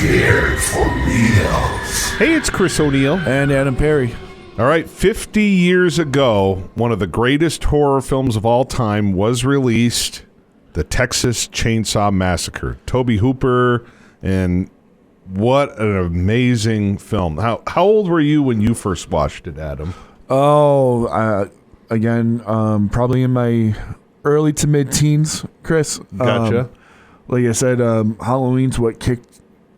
Scared for reals. Hey, it's Chris O'Neill. And Adam Perry. All right, 50 years ago, one of the greatest horror films of all time was released, the Texas Chain Saw Massacre. Tobe Hooper, and what an amazing film. How old were you when you first watched it, Adam? Probably in my early to mid-teens, Chris. Gotcha. Like I said, Halloween's what kicked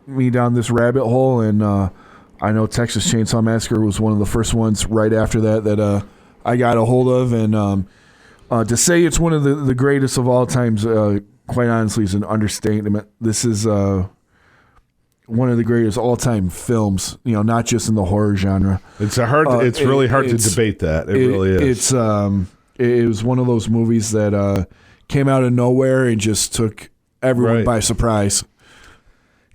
me down this rabbit hole, and I know Texas Chain Saw Massacre was one of the first ones right after that I got a hold of, and to say it's one of the greatest of all times, quite honestly, is an understatement. This is one of the greatest all-time films, not just in the horror genre. It's really hard to debate that. It really is. It was one of those movies that came out of nowhere and just took everyone by surprise.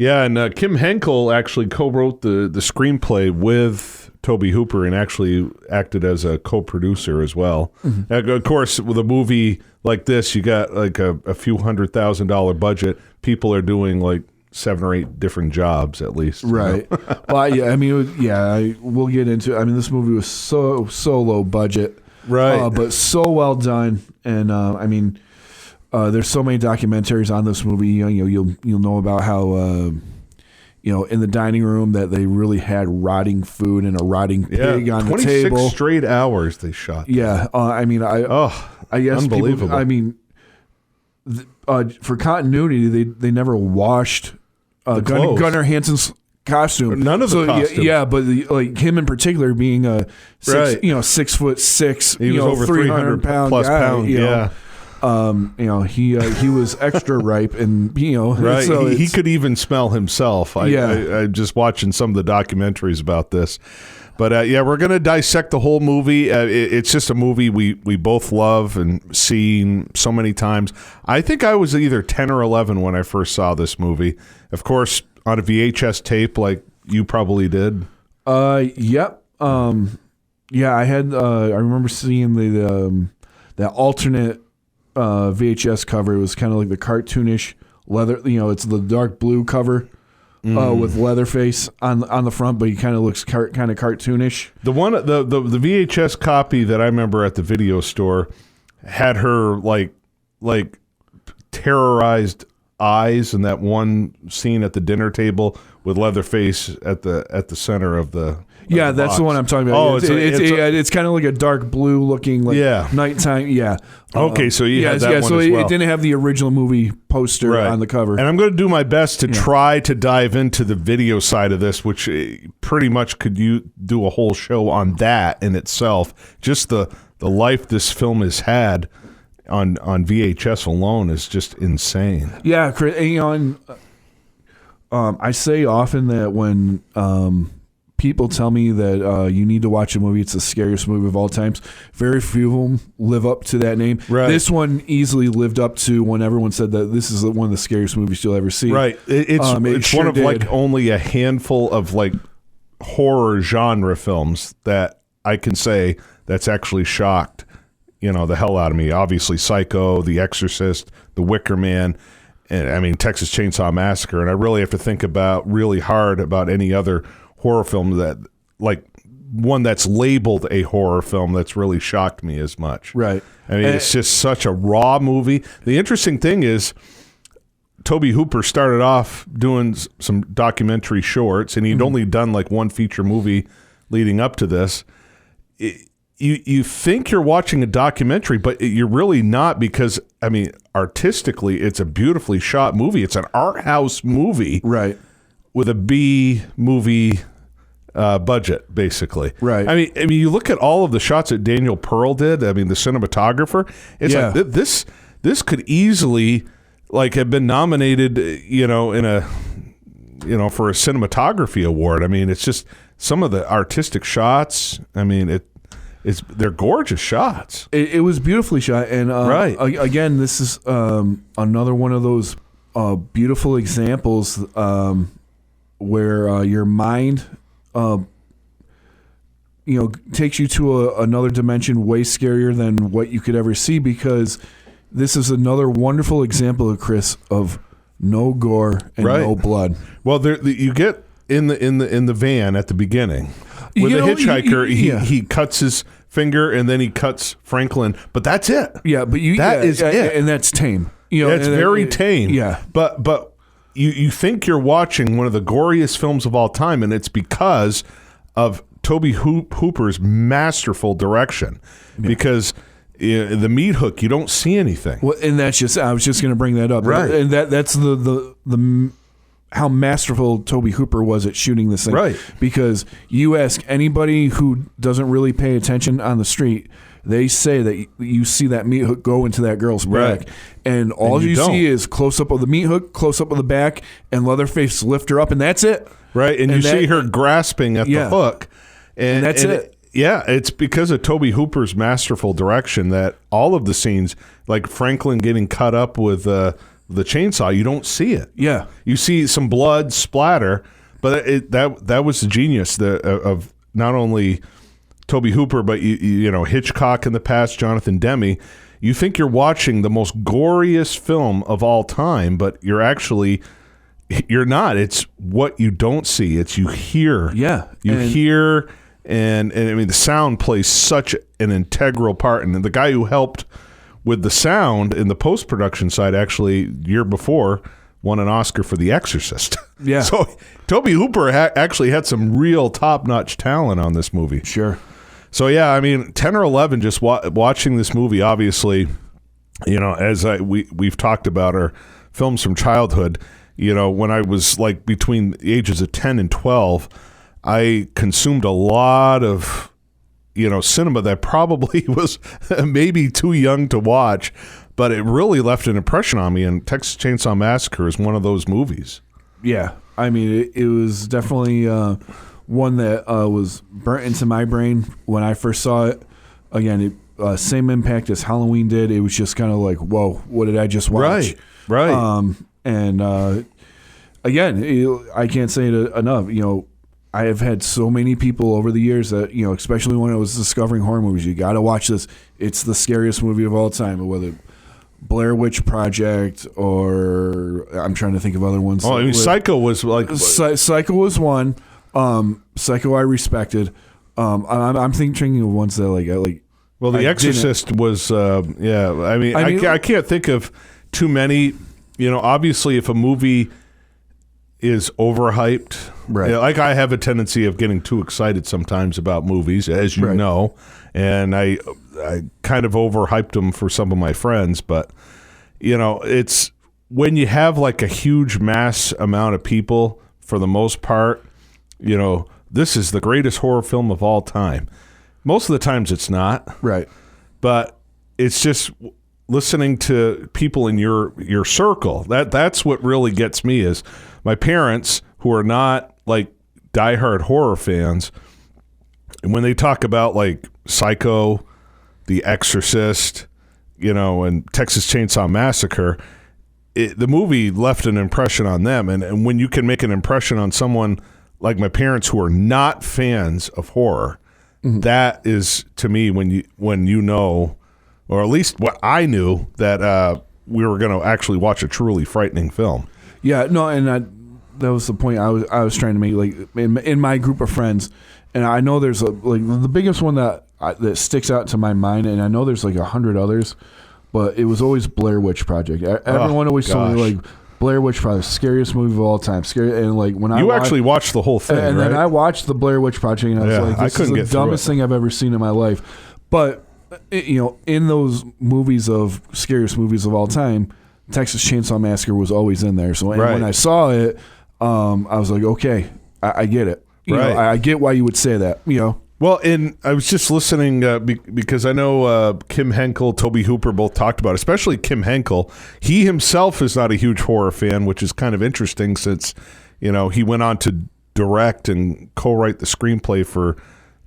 Yeah, and Kim Henkel actually co-wrote the screenplay with Tobe Hooper and actually acted as a co-producer as well. Mm-hmm. Of course, with a movie like this, you got like a few $100,000 budget. People are doing like 7 or 8 different jobs at least. Right. Well, we'll get into it. I mean, this movie was so low budget. Right. But so well done. And there's so many documentaries on this movie. You'll know about how in the dining room that they really had rotting food and a rotting pig on the table. 26 straight hours they shot. Yeah. I guess unbelievable. For continuity, they never washed Gunnar Hansen's costume. None of the costume. Yeah, but him in particular being a 6'6", he was over 300 pound plus guy, pound. He was extra ripe, and right. So he could even smell himself. I'm just watching some of the documentaries about this. But we're going to dissect the whole movie. It's just a movie we both love and seen so many times. I think I was either 10 or 11 when I first saw this movie. Of course, on a VHS tape like you probably did. Yep. I had. I remember seeing that alternate VHS cover. It was kind of like the cartoonish leather. It's the dark blue cover. With Leatherface on the front, but he kind of looks kind of cartoonish. The VHS copy that I remember at the video store had her like terrorized eyes in that one scene at the dinner table with Leatherface at the center of the. Yeah, that's the one I'm talking about. Oh, it's kind of like a dark blue looking, nighttime. Yeah. Okay, so you had that one as well. It didn't have the original movie poster on the cover. And I'm going to do my best to try to dive into the video side of this, which pretty much could you do a whole show on that in itself. Just the life this film has had on VHS alone is just insane. Yeah, and, I say often that when people tell me that you need to watch a movie, it's the scariest movie of all times, very few of them live up to that name. Right. This one easily lived up to when everyone said that this is one of the scariest movies you'll ever see. Right. It's sure one of like only a handful of like horror genre films that I can say that's actually shocked the hell out of me. Obviously Psycho, The Exorcist, The Wicker Man, and Texas Chain Saw Massacre, and I really have to think really hard about any other horror film that like one that's labeled a horror film that's really shocked me as much. Right. It's just such a raw movie. The interesting thing is Tobe Hooper started off doing some documentary shorts, and he'd only done like one feature movie leading up to this. You think you're watching a documentary, but you're really not, because artistically it's a beautifully shot movie. It's an art house movie. Right. With a B movie budget, basically. Right. You look at all of the shots that Daniel Pearl did. The cinematographer. It's like this could easily like have been nominated, in a, for a cinematography award. It's just some of the artistic shots. They're gorgeous shots. It was beautifully shot, and again, this is another one of those beautiful examples. Where your mind, takes you to another dimension way scarier than what you could ever see, because this is another wonderful example of Chris of no gore, and no blood. Well, you get in the van at the beginning with the hitchhiker. He cuts his finger and then he cuts Franklin, but that's it. Yeah, but that is it, and that's tame. It's very tame. Yeah, but you think you're watching one of the goriest films of all time, and it's because of Tobe Hooper's masterful direction. Because the meat hook, you don't see anything. Well, and I was just going to bring that up. Right, and that's the how masterful Tobe Hooper was at shooting this thing. Right, because you ask anybody who doesn't really pay attention on the street, they say that you see that meat hook go into that girl's back, and all you see is close up of the meat hook, close up of the back, and Leatherface lift her up, and that's it. Right, and you see her grasping at the hook, and that's it. Yeah, it's because of Tobe Hooper's masterful direction that all of the scenes, like Franklin getting cut up with the chainsaw, you don't see it. Yeah, you see some blood splatter, but that was the genius of not only Tobe Hooper, but you know, Hitchcock in the past, Jonathan Demme. You think you're watching the most goriest film of all time, but you're not. It's what you don't see. It's you hear. Yeah, hear. And I mean, the sound plays such an integral part. And the guy who helped with the sound in the post-production side, actually, year before, won an Oscar for The Exorcist. Yeah. So Tobe Hooper actually had some real top-notch talent on this movie. Sure. So, yeah, I mean, 10 or 11, just watching this movie, obviously, you know, as we've talked about our films from childhood, you know, when I was like between the ages of 10 and 12, I consumed a lot of, you know, cinema that probably was maybe too young to watch, but it really left an impression on me. And Texas Chainsaw Massacre is one of those movies. Yeah, I mean, it was definitely one that was burnt into my brain when I first saw it. Again, same impact as Halloween did. It was just kind of like, whoa, what did I just watch? Right. And again, I can't say it enough. You know, I have had so many people over the years that, you know, especially when I was discovering horror movies, you got to watch this. It's the scariest movie of all time, whether Blair Witch Project or I'm trying to think of other ones. Oh, I mean, Psycho was like... Psycho was one. Psycho I respected. I'm thinking of ones that like. Well, The Exorcist was, yeah. I mean, I can't think of too many. You know, obviously, if a movie is overhyped, right? You know, like I have a tendency of getting too excited sometimes about movies, as you know, and I kind of overhyped them for some of my friends. But you know, it's when you have like a huge mass amount of people, for the most part, you know, this is the greatest horror film of all time. Most of the times it's not. Right. But it's just listening to people in your circle. That's what really gets me is my parents, who are not like diehard horror fans, and when they talk about like Psycho, The Exorcist, you know, and Texas Chainsaw Massacre, the movie left an impression on them. And when you can make an impression on someone like my parents who are not fans of horror, that is, to me, when you know, or at least what I knew, that we were going to actually watch a truly frightening film. Yeah, no, and that was the point I was trying to make. Like in my group of friends, and I know there's the biggest one that sticks out to my mind, and I know there's like 100 others, but it was always Blair Witch Project. Everyone always told me like Blair Witch Project, scariest movie of all time. Scary, and like when you actually watched the whole thing, and right? then I watched the Blair Witch Project, and I was like, "This is the dumbest thing I've ever seen in my life." But you know, in those movies of scariest movies of all time, Texas Chainsaw Massacre was always in there. So when I saw it, I was like, "Okay, I get it. You know, I get why you would say that." You know. Well, and I was just listening because I know Kim Henkel, Tobe Hooper both talked about it, especially Kim Henkel. He himself is not a huge horror fan, which is kind of interesting since, you know, he went on to direct and co-write the screenplay for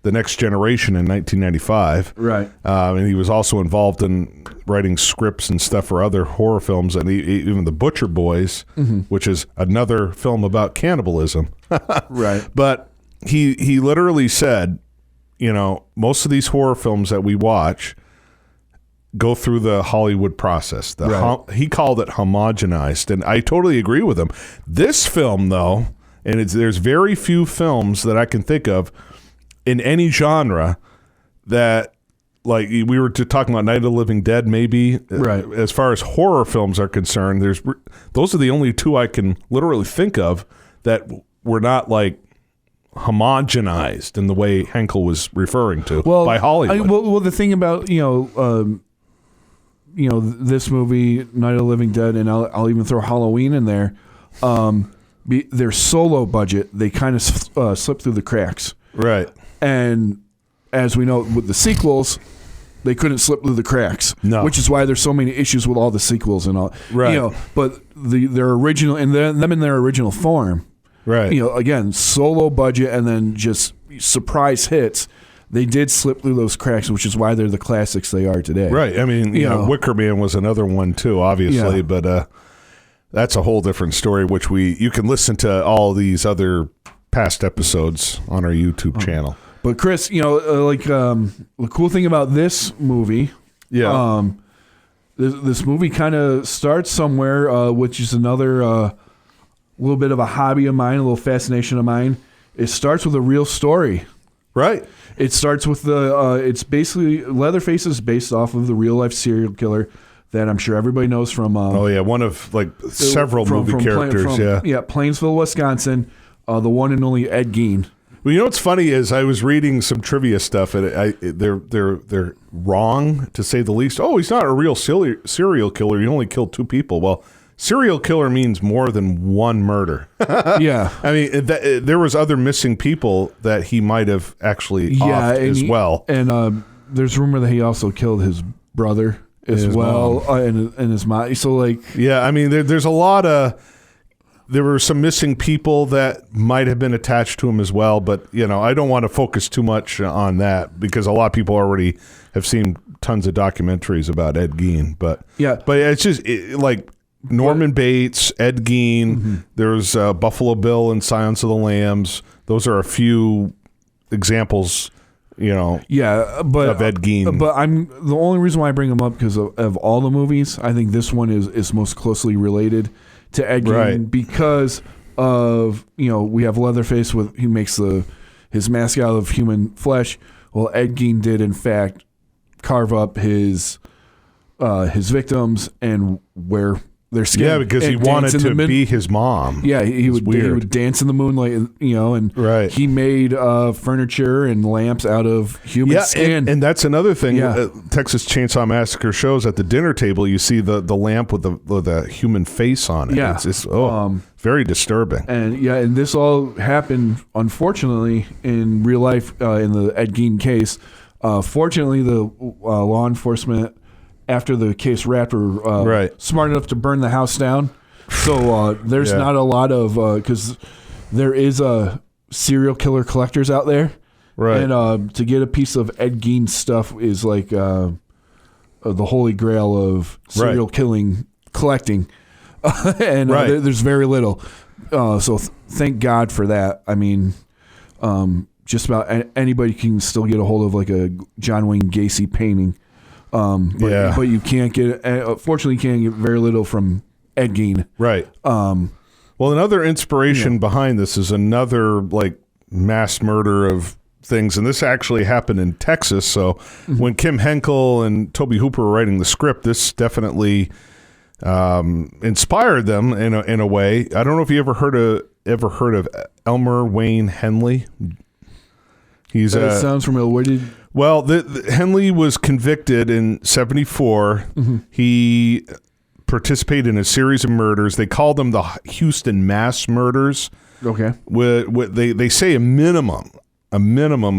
The Next Generation in 1995. Right. And he was also involved in writing scripts and stuff for other horror films, and even The Butcher Boys, which is another film about cannibalism. Right. But he literally said, you know, most of these horror films that we watch, go through the Hollywood process. Right. He called it homogenized, and I totally agree with him. This film, though, and there's very few films that I can think of in any genre that, like we were talking about Night of the Living Dead, maybe. Right. As far as horror films are concerned, those are the only two I can literally think of that were not like homogenized in the way Henkel was referring to by Hollywood. Well, the thing about this movie, Night of the Living Dead, and I'll even throw Halloween in there. Their solo budget, they kind of slipped through the cracks. Right. And as we know, with the sequels, they couldn't slip through the cracks. No. Which is why there's so many issues with all the sequels and all. Right. But their original, and them in their original form. Right. Again, solo budget and then just surprise hits. They did slip through those cracks, which is why they're the classics they are today. Right. I mean, Wicker Man was another one too, obviously, but that's a whole different story, which you can listen to all these other past episodes on our YouTube channel. But Chris, the cool thing about this movie, this movie kind of starts somewhere, which is another little bit of a hobby of mine, a little fascination of mine. It starts with a real story. Right. It starts with it's basically Leatherface is based off of the real life serial killer that I'm sure everybody knows from. One of like several movie characters. Plainsville, Wisconsin. The one and only Ed Gein. Well, what's funny is I was reading some trivia stuff, and they're wrong to say the least. Oh, he's not a real serial killer. He only killed 2 people. Well, serial killer means more than one murder. Yeah, I mean there was other missing people that he might have actually offed as well. And there's rumor that he also killed his brother as well, and his mom. So I mean there's a lot of. There were some missing people that might have been attached to him as well, but I don't want to focus too much on that because a lot of people already have seen tons of documentaries about Ed Gein. But it's just like Norman Bates, Ed Gein. Mm-hmm. There's Buffalo Bill and Silence of the Lambs. Those are a few examples. Of Ed Gein. But the only reason why I bring him up because of all the movies, I think this one is most closely related to Ed Gein because of we have Leatherface he makes his mask out of human flesh. Well, Ed Gein did in fact carve up his victims and wear their skin. Yeah, because he wanted to be his mom. Yeah, he would dance in the moonlight, and he made furniture and lamps out of human skin. And that's another thing. Texas Chainsaw Massacre shows at the dinner table. You see the lamp with the human face on it. Yeah, it's very disturbing. And this all happened unfortunately in real life in the Ed Gein case. Fortunately, the law enforcement, after the case wrapped, were smart enough to burn the house down. So there's not a lot of because there is serial killer collectors out there, right? And to get a piece of Ed Gein stuff is like the holy grail of serial killing collecting, and there's very little. So thank God for that. I mean, just about anybody can still get a hold of like a John Wayne Gacy painting. But you can't get. Fortunately, you can't get very little from Ed Gein. Right. Well, another inspiration behind this is another like mass murder of things, and this actually happened in Texas. So when Kim Henkel and Tobe Hooper were writing the script, this definitely inspired them in a way. I don't know if you ever heard of Elmer Wayne Henley. He's sounds familiar. Well, Henley was convicted in 1974. Mm-hmm. He participated in a series of murders. They called them the Houston mass murders. Okay. They say a minimum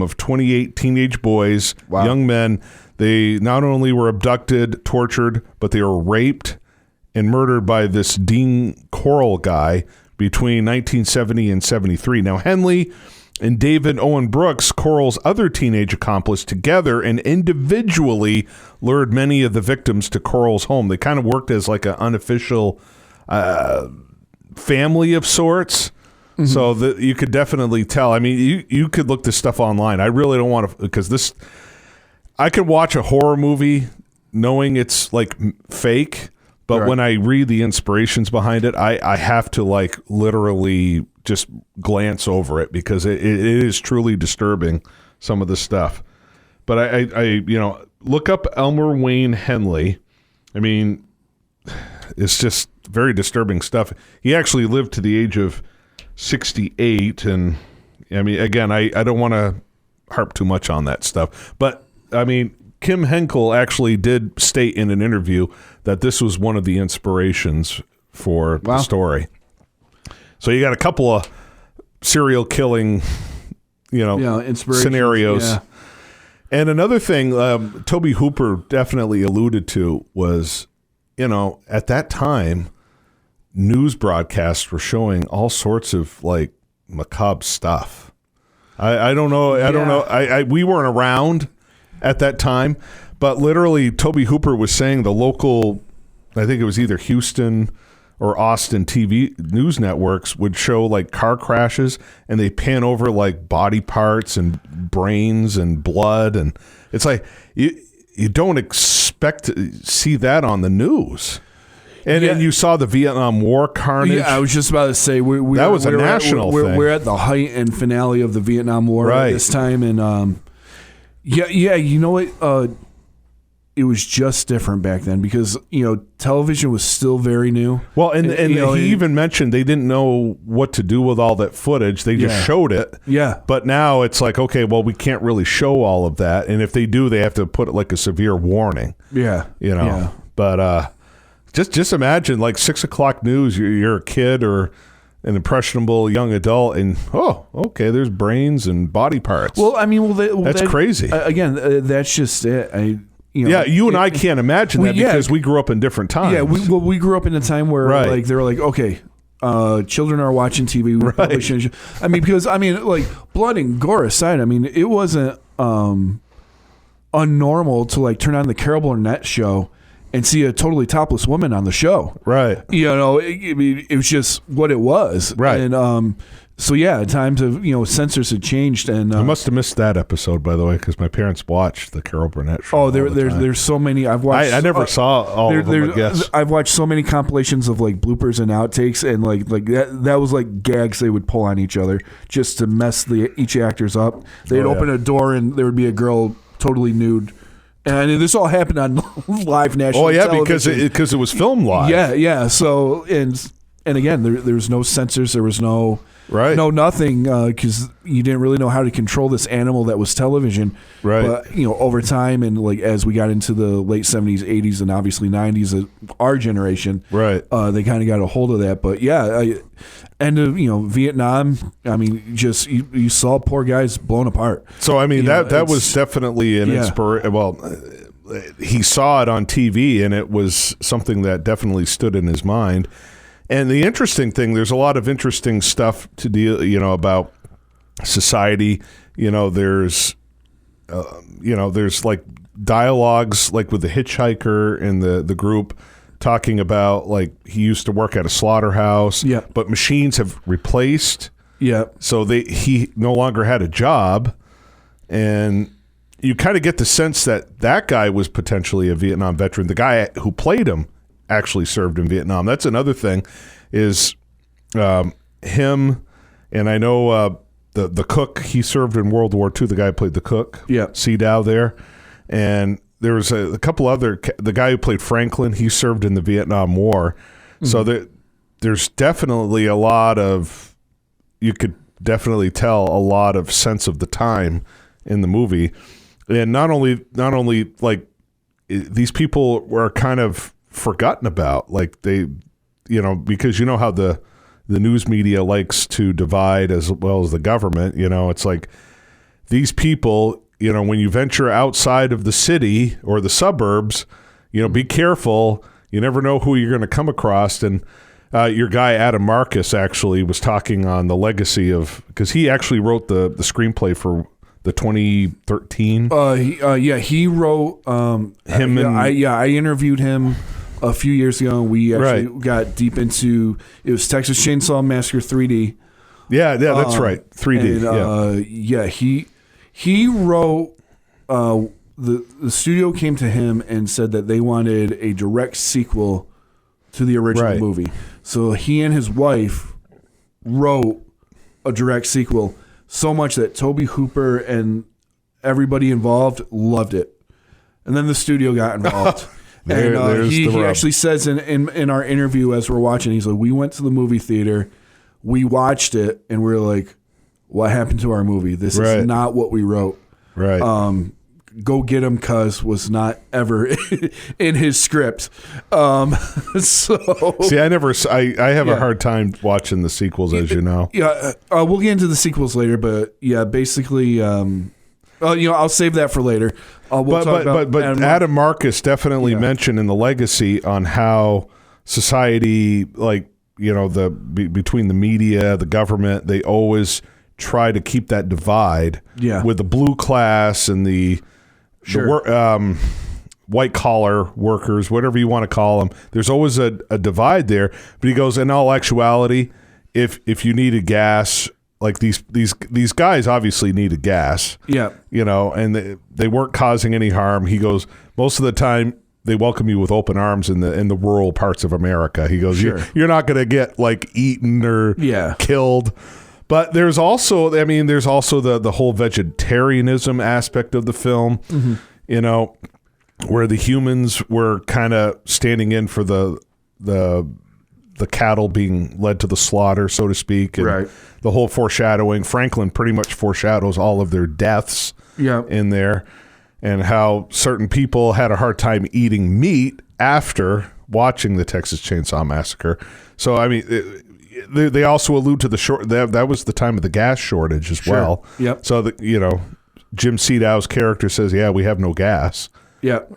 of 28 teenage boys, young men. They not only were abducted, tortured, but they were raped and murdered by this Dean Corll guy between 1970 and 73. Now, Henley and David Owen Brooks, Corll's other teenage accomplice, together and individually lured many of the victims to Corll's home. They kind of worked as like an unofficial family of sorts. Mm-hmm. So you could definitely tell. I mean, you could look this stuff online. I really don't want to, because I could watch a horror movie knowing it's like fake, but Right. when I read the inspirations behind it, I have to like literally just glance over it because it is truly disturbing, some of the stuff. But I look up Elmer Wayne Henley. I mean, it's just very disturbing stuff. He actually lived to the age of 68, and I mean, again, I don't want to harp too much on that stuff, but I mean, Kim Henkel actually did state in an interview that this was one of the inspirations for the story. So you got a couple of serial killing, scenarios. Yeah. And another thing, Tobe Hooper definitely alluded to was, at that time, news broadcasts were showing all sorts of like macabre stuff. I don't know. I don't know. We weren't around at that time, but literally Tobe Hooper was saying the local, I think it was either Houston or Austin TV news networks would show like car crashes, and they pan over like body parts and brains and blood, and it's like you don't expect to see that on the news. And you saw the Vietnam War carnage. Yeah, I was just about to say that was a national thing. We're at the height and finale of the Vietnam War at this time, and you know what? It was just different back then because television was still very new. Well, and he even mentioned they didn't know what to do with all that footage. They just showed it. Yeah. But now it's like, okay, well, we can't really show all of that, and if they do, they have to put it like a severe warning. Yeah. Yeah. But just imagine like 6 o'clock news. You're a kid or an impressionable young adult, and okay, there's brains and body parts. Well, I mean, that's crazy. Again, that's just it. You and I can't imagine that because we grew up in different times. Yeah, we grew up in a time where like they were like, okay, children are watching TV. We probably shouldn't. I mean, because like blood and gore aside, I mean, it wasn't unnormal to like turn on the Carol Burnett show and see a totally topless woman on the show. Right. It was just what it was. Right. And so times of censors had changed, and I must have missed that episode, by the way, because my parents watched the Carol Burnett show. Oh, there's so many. I've watched. I never saw all of them. I guess I've watched so many compilations of like bloopers and outtakes, and like that was like gags they would pull on each other just to mess each actors up. They'd open a door and there would be a girl totally nude. And this all happened on live national television. because it was filmed live. Yeah. So and again, there was no censors. There was no nothing because you didn't really know how to control this animal that was television. Right. But over time and like as we got into the late 70s, 80s, and obviously 90s, our generation, right, they kind of got a hold of that. But Vietnam. I mean, just you saw poor guys blown apart. So I mean that was definitely an inspiration. Well, he saw it on TV, and it was something that definitely stood in his mind. And the interesting thing, there's a lot of interesting stuff to deal, about society. There's like dialogues, like with the hitchhiker and the group talking about like he used to work at a slaughterhouse, but machines have replaced. Yeah. So he no longer had a job, and you kind of get the sense that guy was potentially a Vietnam veteran. The guy who played him actually served in Vietnam. That's another thing is him, and I know the cook, he served in World War II, the guy who played the cook, Sea Dow there, and there was a couple other, the guy who played Franklin, he served in the Vietnam War. Mm-hmm. So there's definitely a lot of, you could definitely tell a lot of sense of the time in the movie. And not only like these people were kind of forgotten about, like they, because how the news media likes to divide as well as the government, it's like these people, when you venture outside of the city or the suburbs, be careful. You never know who you're going to come across. And your guy, Adam Marcus, actually was talking on the legacy of, because he actually wrote the screenplay for the 2013. He wrote him. I interviewed him a few years ago, and we actually got deep into, it was Texas Chain Saw Massacre 3D. Yeah, that's right, 3D. And, he wrote the studio came to him and said that they wanted a direct sequel to the original movie. So he and his wife wrote a direct sequel, so much that Tobe Hooper and everybody involved loved it. And then the studio got involved. And he actually says in our interview as we're watching, he's like, we went to the movie theater, we watched it, and we're like, what happened to our movie? This is not what we wrote. Right. Go Get 'Em Cuz was not ever in his script. So see, I have a hard time watching the sequels, as you know. Yeah, we'll get into the sequels later, but yeah, basically, I'll save that for later. But Adam Marcus definitely mentioned in The Legacy on how society, like, between the media, the government, they always try to keep that divide with the blue class and the white collar workers, whatever you want to call them. There's always a divide there. But he goes, in all actuality, if you needed gas, like these guys obviously needed gas. Yeah. And they weren't causing any harm. He goes, most of the time they welcome you with open arms in the rural parts of America. He goes, you're not going to get like eaten or killed. But there's also the whole vegetarianism aspect of the film, where the humans were kind of standing in for the cattle being led to the slaughter, so to speak, and the whole foreshadowing. Franklin pretty much foreshadows all of their deaths in there, and how certain people had a hard time eating meat after watching the Texas Chain Saw Massacre. So, I mean, they also allude to that was the time of the gas shortage as well. Yep. So Jim Sedow's character says, "Yeah, we have no gas." Yep.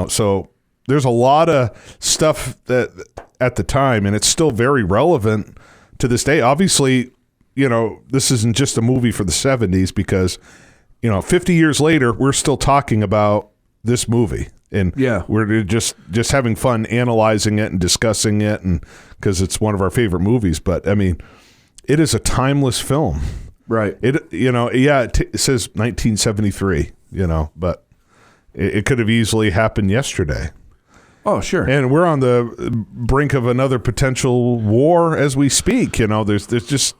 So there's a lot of stuff that at the time, and it's still very relevant to this day. Obviously, this isn't just a movie for the 70s because 50 years later, we're still talking about this movie. And we're just having fun analyzing it and discussing it, and because it's one of our favorite movies. But I mean, it is a timeless film, right? It it says 1973, but it could have easily happened yesterday. Oh, sure. And we're on the brink of another potential war as we speak. There's just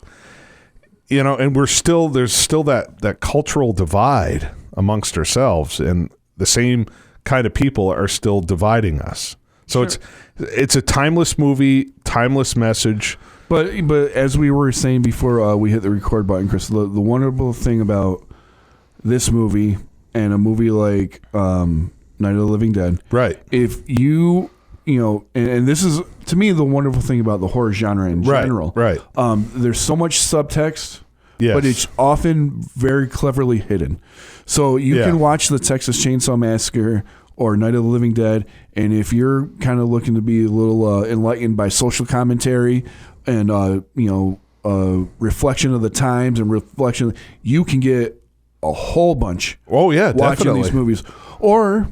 and there's still that cultural divide amongst ourselves, and the same kind of people are still dividing us. So it's a timeless movie, timeless message. But as we were saying before we hit the record button, Chris, the wonderful thing about this movie and a movie like Night of the Living Dead, right? If you and this is to me the wonderful thing about the horror genre in general, right? There's so much subtext. Yes. But it's often very cleverly hidden. So you can watch the Texas Chainsaw Massacre or Night of the Living Dead, and if you're kind of looking to be a little enlightened by social commentary and reflection of the times and reflection, you can get a whole bunch. Oh yeah, watching these movies. Or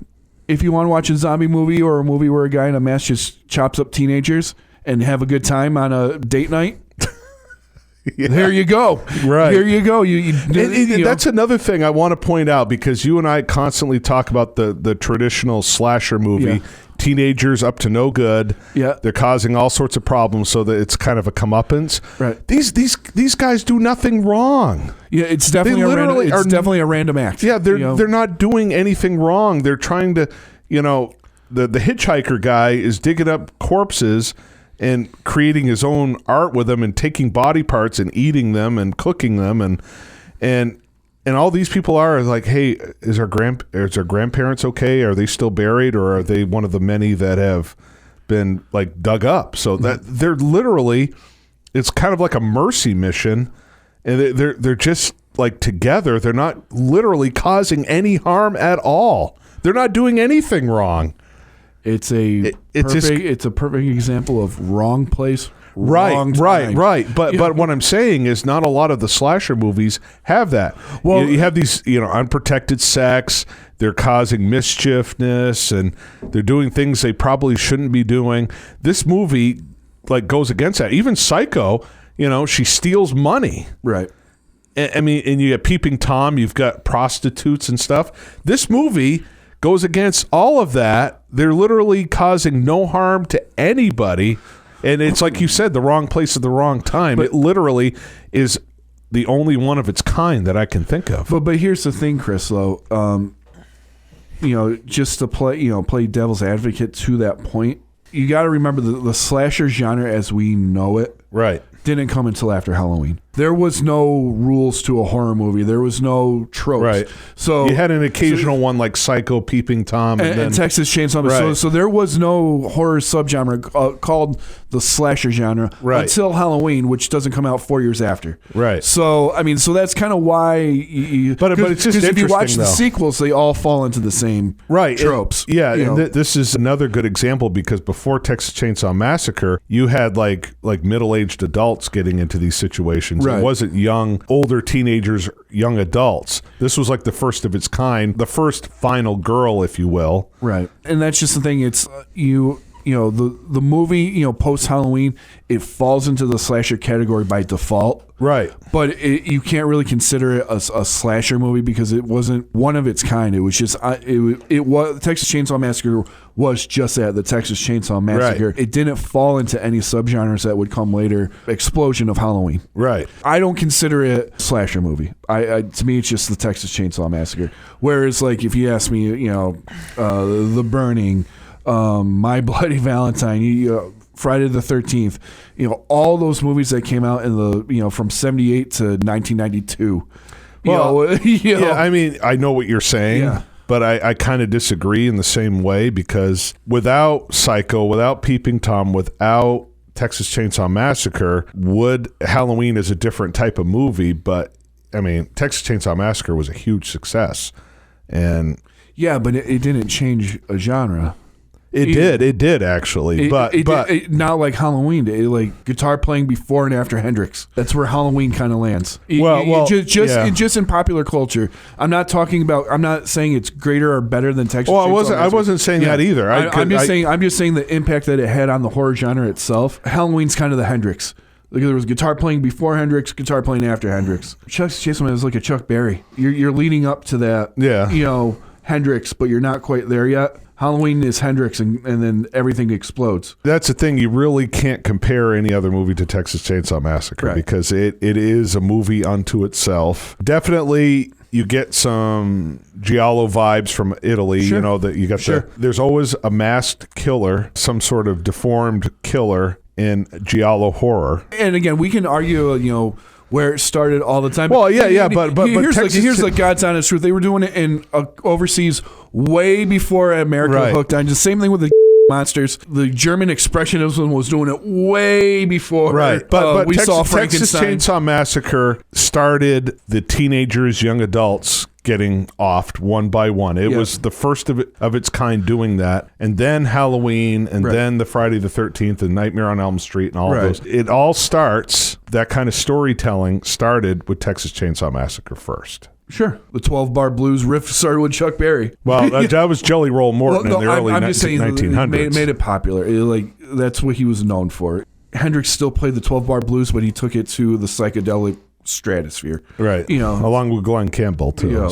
if you want to watch a zombie movie or a movie where a guy in a mask just chops up teenagers and have a good time on a date night. Yeah. There you go. Right. Here you go. That's another thing I want to point out, because you and I constantly talk about the traditional slasher movie. Teenagers up to no good. Yeah. They're causing all sorts of problems, so that it's kind of a comeuppance. Right. These guys do nothing wrong. Yeah, it's definitely definitely a random act. Yeah, they're not doing anything wrong. They're trying to, the hitchhiker guy is digging up corpses and creating his own art with them and taking body parts and eating them and cooking them. And all these people are like, hey, is our grandparents okay? Are they still buried, or are they one of the many that have been like dug up? So that they're literally, it's kind of like a mercy mission. And they're just like together. They're not literally causing any harm at all. They're not doing anything wrong. It's a perfect example of wrong place, wrong time. Right. But what I'm saying is, not a lot of the slasher movies have that. Well, you have these, unprotected sex. They're causing mischiefness, and they're doing things they probably shouldn't be doing. This movie goes against that. Even Psycho, she steals money. Right. I mean, and you have Peeping Tom, you've got prostitutes and stuff. This movie goes against all of that. They're literally causing no harm to anybody. And it's like you said, the wrong place at the wrong time. But it literally is the only one of its kind that I can think of. But here's the thing, Chris, though. Just to play devil's advocate to that point, you got to remember the slasher genre as we know it. Right. Didn't come until after Halloween. There was no rules to a horror movie. There was no tropes. Right. So you had an occasional one like Psycho, Peeping Tom, and Texas Chain Saw Massacre. Right. So there was no horror subgenre called the slasher genre until Halloween, which doesn't come out 4 years after. Right. So I mean, so that's kind of why. But it's just if you watch though. the sequels, they all fall into the same tropes. This is another good example because before Texas Chainsaw Massacre, you had like middle-aged adults getting into these situations. Right. It wasn't older teenagers, young adults. This was like the first of its kind, the first final girl, if you will. Right. And that's just the thing. It's the movie, post Halloween, it falls into the slasher category by default. Right. But you can't really consider it a slasher movie because it wasn't one of its kind. It was just it was Texas Chainsaw Massacre was just that, the Texas Chainsaw Massacre. Right. It didn't fall into any subgenres that would come later. Explosion of Halloween. Right. I don't consider it a slasher movie. To me, it's just the Texas Chainsaw Massacre. Whereas, like, if you ask me, The Burning, My Bloody Valentine, Friday the 13th, all those movies that came out in the from 78 to 1992. Yeah, I mean, I know what you're saying. Yeah. But I kind of disagree in the same way because without Psycho, without Peeping Tom, without Texas Chainsaw Massacre, Halloween is a different type of movie. But I mean, Texas Chainsaw Massacre was a huge success, and yeah, but it didn't change a genre. It did actually, but not like Halloween. Like guitar playing before and after Hendrix. That's where Halloween kind of lands. Just in popular culture. I'm not saying it's greater or better than Texas. Well, I wasn't saying that either. I'm just saying the impact that it had on the horror genre itself. Halloween's kind of the Hendrix. Like there was guitar playing before Hendrix, guitar playing after Hendrix. Chuck's Chasing is like a Chuck Berry. You're leading up to that. Yeah. Hendrix, but you're not quite there yet. Halloween is Hendrix, and then everything explodes. That's the thing. You really can't compare any other movie to Texas Chainsaw Massacre because it is a movie unto itself. Definitely, you get some giallo vibes from Italy. Sure. That you got there's always a masked killer, some sort of deformed killer in giallo horror. And again, we can argue, where it started all the time. Well, but here's the God's honest truth. They were doing it in overseas way before America hooked on. The same thing with the monsters. The German expressionism was doing it way before. Right, but we saw Texas Chainsaw Massacre started the teenagers, young adults getting offed one by one. It was the first of its kind doing that. And then Halloween, and then the Friday the 13th, and Nightmare on Elm Street, and all of those. It all starts, that kind of storytelling started with Texas Chainsaw Massacre first. Sure. The 12-bar blues riff started with Chuck Berry. Well, that was Jelly Roll Morton in the early 1900s. Made it popular. That's what he was known for. Hendrix still played the 12-bar blues, but he took it to the psychedelic stratosphere. Right. Along with Glenn Campbell, too.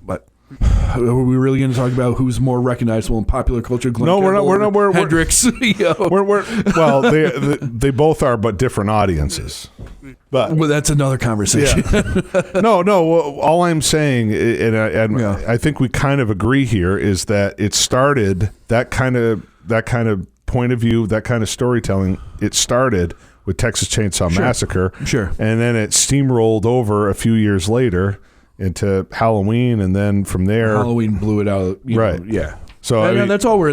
But are we really going to talk about who's more recognizable in popular culture? Glenn Campbell we're Hendrix. Well, they both are, but different audiences. But that's another conversation. Yeah. No. All I'm saying, and I think we kind of agree here, is that it started that kind of point of view, that kind of storytelling. It started with Texas Chainsaw Massacre, and then it steamrolled over a few years later into Halloween, and then from there, Halloween blew it out. So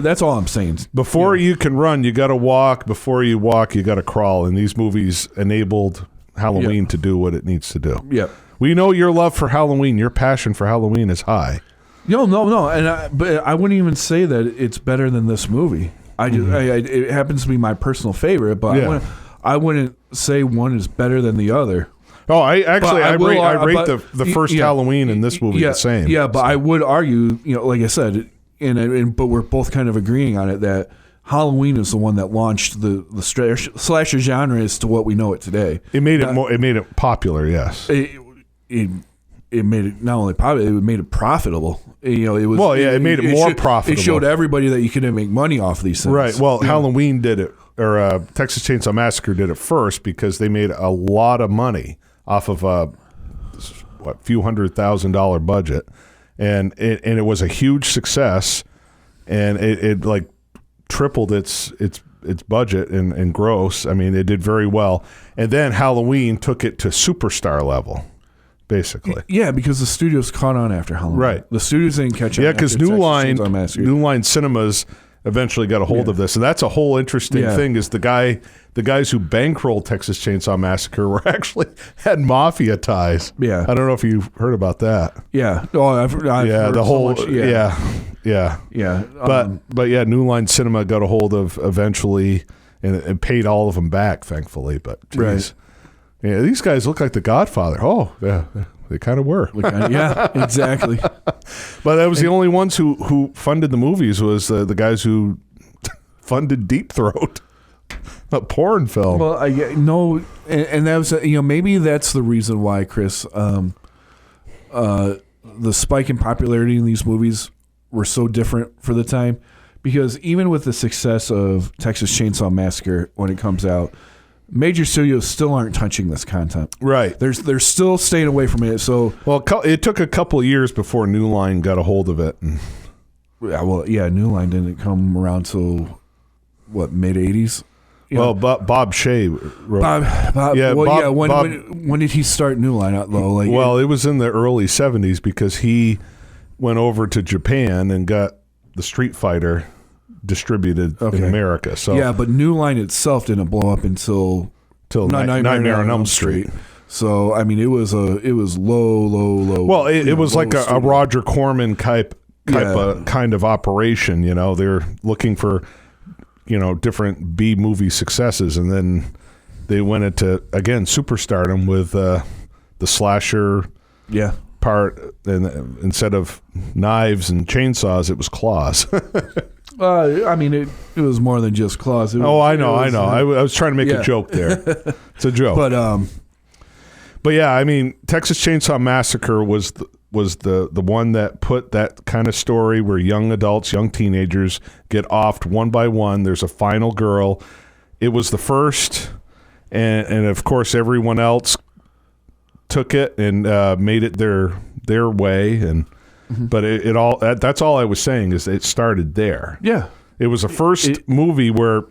that's all I'm saying. Before you can run, you got to walk. Before you walk, you got to crawl. And these movies enabled Halloween to do what it needs to do. Yep. We know your love for Halloween, your passion for Halloween is high. No, but I wouldn't even say that it's better than this movie. It happens to be my personal favorite, but I wouldn't say one is better than the other. Oh, I rate the first Halloween in this movie the same. Yeah, but I would argue, like I said, but we're both kind of agreeing on it that Halloween is the one that launched the slasher genre as to what we know it today. It made it popular. Yes. it made it not only popular, it made it profitable. You know, it was it made it more profitable. It showed everybody that you could make money off these things. Right. Well, Halloween did it, or Texas Chainsaw Massacre did it first because they made a lot of money off of a few $100,000 budget, and it was a huge success, and it like tripled its budget and gross. I mean, it did very well, and then Halloween took it to superstar level. Basically, yeah, because the studios caught on after Halloween. Right, the studios didn't catch on. Yeah, because New Line Cinemas eventually got a hold of this, and that's a whole interesting thing. Is the guys who bankrolled Texas Chainsaw Massacre were actually had mafia ties. Yeah, I don't know if you've heard about that. Yeah, I've heard the whole so much. Yeah. But yeah, New Line Cinema got a hold of eventually and paid all of them back, thankfully. But geez. Right. Yeah, these guys look like The Godfather. Oh, yeah, they kind of were. Yeah, exactly. But that was the only ones who funded the movies was the guys who funded Deep Throat, a porn film. Well, and that was maybe that's the reason why, Chris, the spike in popularity in these movies were so different for the time, because even with the success of Texas Chainsaw Massacre when it comes out, major studios still aren't touching this content. Right. They're still staying away from it. So it took a couple of years before New Line got a hold of it. New Line didn't come around till mid '80s. Well, Bob Shea wrote. When did he start New Line out though? It was in the early '70s because he went over to Japan and got the Street Fighter distributed in America. So yeah, but New Line itself didn't blow up until Nightmare on Elm Street. So I mean, it was low. Well, it was like a Roger Corman kind of operation. You know, they're looking for different B movie successes, and then they went into again superstardom with the slasher. Yeah. Part, and instead of knives and chainsaws, it was claws. I mean, it was more than just claws. I know. I was trying to make a joke there. It's a joke. But yeah, I mean, Texas Chainsaw Massacre was the one that put that kind of story where young adults, young teenagers get offed one by one. There's a final girl. It was the first, and of course everyone else took it and made it their way, and but it all that's all I was saying is it started there. Yeah, it was the first movie where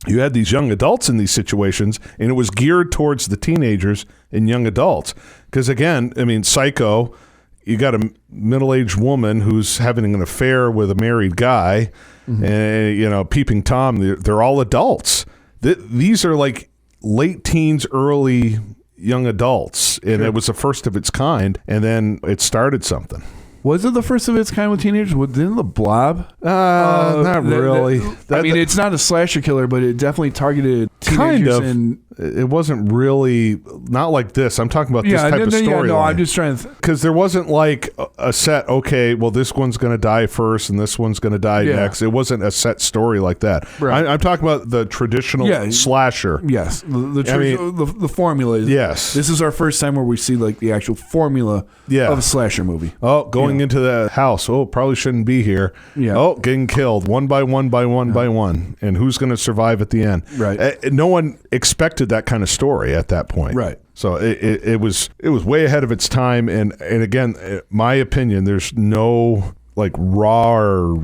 you had these young adults in these situations, and it was geared towards the teenagers and young adults. Because again, I mean, Psycho, you got a middle-aged woman who's having an affair with a married guy, and Peeping Tom, they're all adults. These are like late teens, early young adults, and it was the first of its kind, and then it started something. Was it the first of its kind with teenagers? Didn't the Blob? Not really. It's not a slasher killer, but it definitely targeted teenagers. Kind of. It wasn't really, not like this. I'm talking about this type of storyline. No, I'm just trying to... Because there wasn't like a set, okay, well, this one's going to die first and this one's going to die next. It wasn't a set story like that. Right. I'm talking about the traditional slasher. Yes. The formula. Yes. This is our first time where we see like the actual formula of a slasher movie. Oh, going into the house. Oh, probably shouldn't be here. Yeah. Oh, getting killed one by one by one by one. And who's going to survive at the end? Right. No one expected that kind of story at that point. Right. So it was way ahead of its time. And again, my opinion, there's no like raw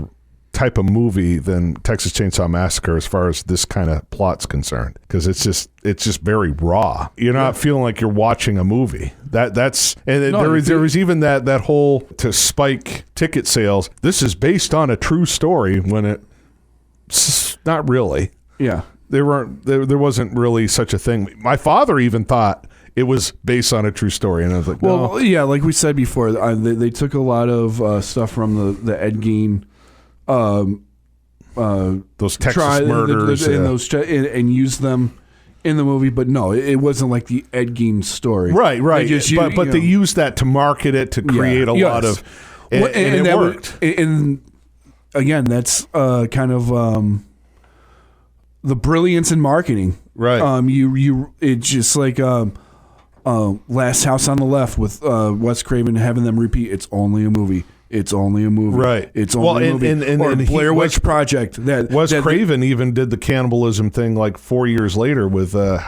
type of movie than Texas Chainsaw Massacre as far as this kind of plot's concerned, because it's just very raw. You're not feeling like you're watching a movie. There was even that whole to spike ticket sales. This is based on a true story when it's not really. Yeah. There wasn't really such a thing. My father even thought it was based on a true story, and I was like, no. Well, yeah, like we said before, they took a lot of stuff from the Ed Gein, those Texas murders, and used them in the movie. But no, it wasn't like the Ed Gein story. Right. But they used that to market it, to create a lot of, and it worked. And again, that's kind of. The brilliance in marketing, right? It's just like Last House on the Left with Wes Craven having them repeat, it's only a movie. It's only a movie. Right. It's only a movie. Or Blair Witch Project. Wes Craven even did the cannibalism thing like 4 years later with The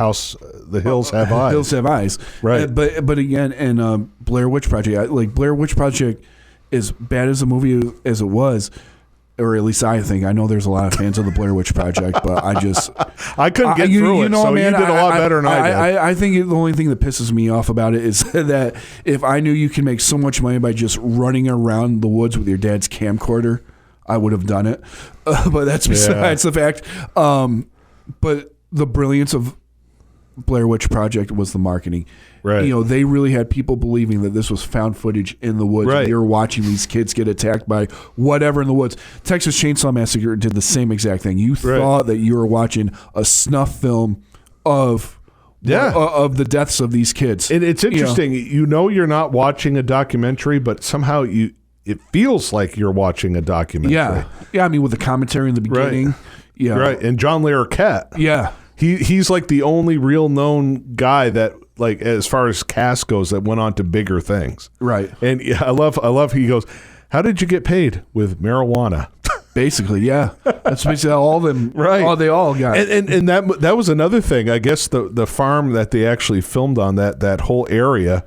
Hills Have Eyes. Hills Have Eyes. Right. But again, and Blair Witch Project, Blair Witch Project, as bad as a movie as it was, or at least I think. I know there's a lot of fans of the Blair Witch Project, but I couldn't get through it, so man, you did a lot better than I did. I think the only thing that pisses me off about it is that if I knew you can make so much money by just running around the woods with your dad's camcorder, I would have done it. But that's besides the fact. But the brilliance of Blair Witch Project was the marketing. Right. They really had people believing that this was found footage in the woods. Right. They were watching these kids get attacked by whatever in the woods. Texas Chainsaw Massacre did the same exact thing. You thought that you were watching a snuff film of the deaths of these kids. It's interesting. You're not watching a documentary, but somehow it feels like you're watching a documentary. Yeah. I mean, with the commentary in the beginning. Right. Yeah. Right. And John Larroquette. Yeah. He's like the only real known guy that, like, as far as cast goes, that went on to bigger things. Right. And I love he goes, how did you get paid? With marijuana. Basically, yeah. That's basically all of them. Right. All they all got. And that was another thing. I guess the farm that they actually filmed on, that whole area,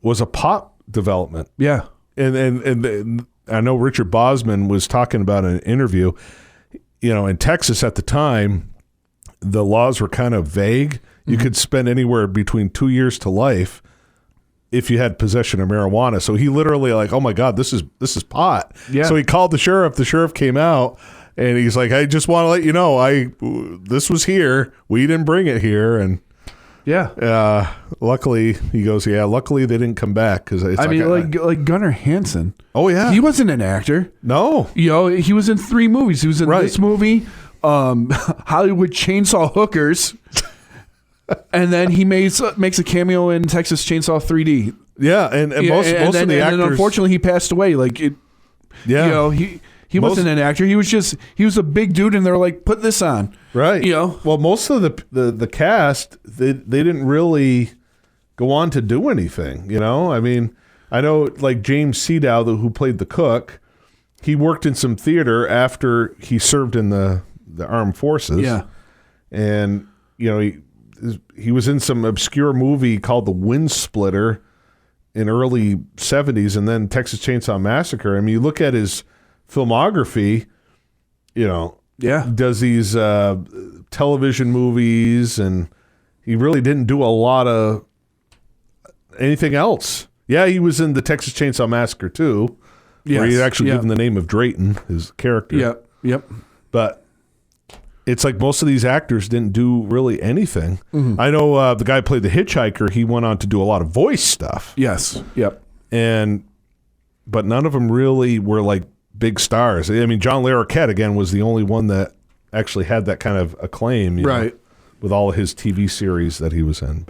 was a pot development. Yeah. And I know Richard Bosman was talking about in an interview, in Texas at the time, the laws were kind of vague. You could spend anywhere between 2 years to life if you had possession of marijuana. So he literally oh my God, this is pot. Yeah. So he called the sheriff. The sheriff came out and he's like, I just want to let you know, this was here. We didn't bring it here. And luckily he goes, luckily they didn't come back. Cause like Gunnar Hansen. Oh yeah. He wasn't an actor. No. He was in 3 movies. He was in this movie, Hollywood Chainsaw Hookers, and then he makes a cameo in Texas Chainsaw 3D. Yeah, and most of the actors. And then unfortunately he passed away. He wasn't an actor. He was a big dude, and they're like, put this on. Right. Well, most of the cast, they didn't really go on to do anything. I mean, I know like James Sedow, who played the cook, he worked in some theater after he served in the armed forces. Yeah. And he was in some obscure movie called The Wind Splitter in early 70s, and then Texas Chainsaw Massacre. I mean, you look at his filmography, does these television movies, and he really didn't do a lot of anything else. Yeah, he was in the Texas Chainsaw Massacre too, where he actually given the name of Drayton, his character. Yep. But it's like most of these actors didn't do really anything. Mm-hmm. I know the guy who played the hitchhiker, he went on to do a lot of voice stuff. Yes. Yep. But none of them really were like big stars. I mean, John Larroquette, again, was the only one that actually had that kind of acclaim, right, with all of his TV series that he was in.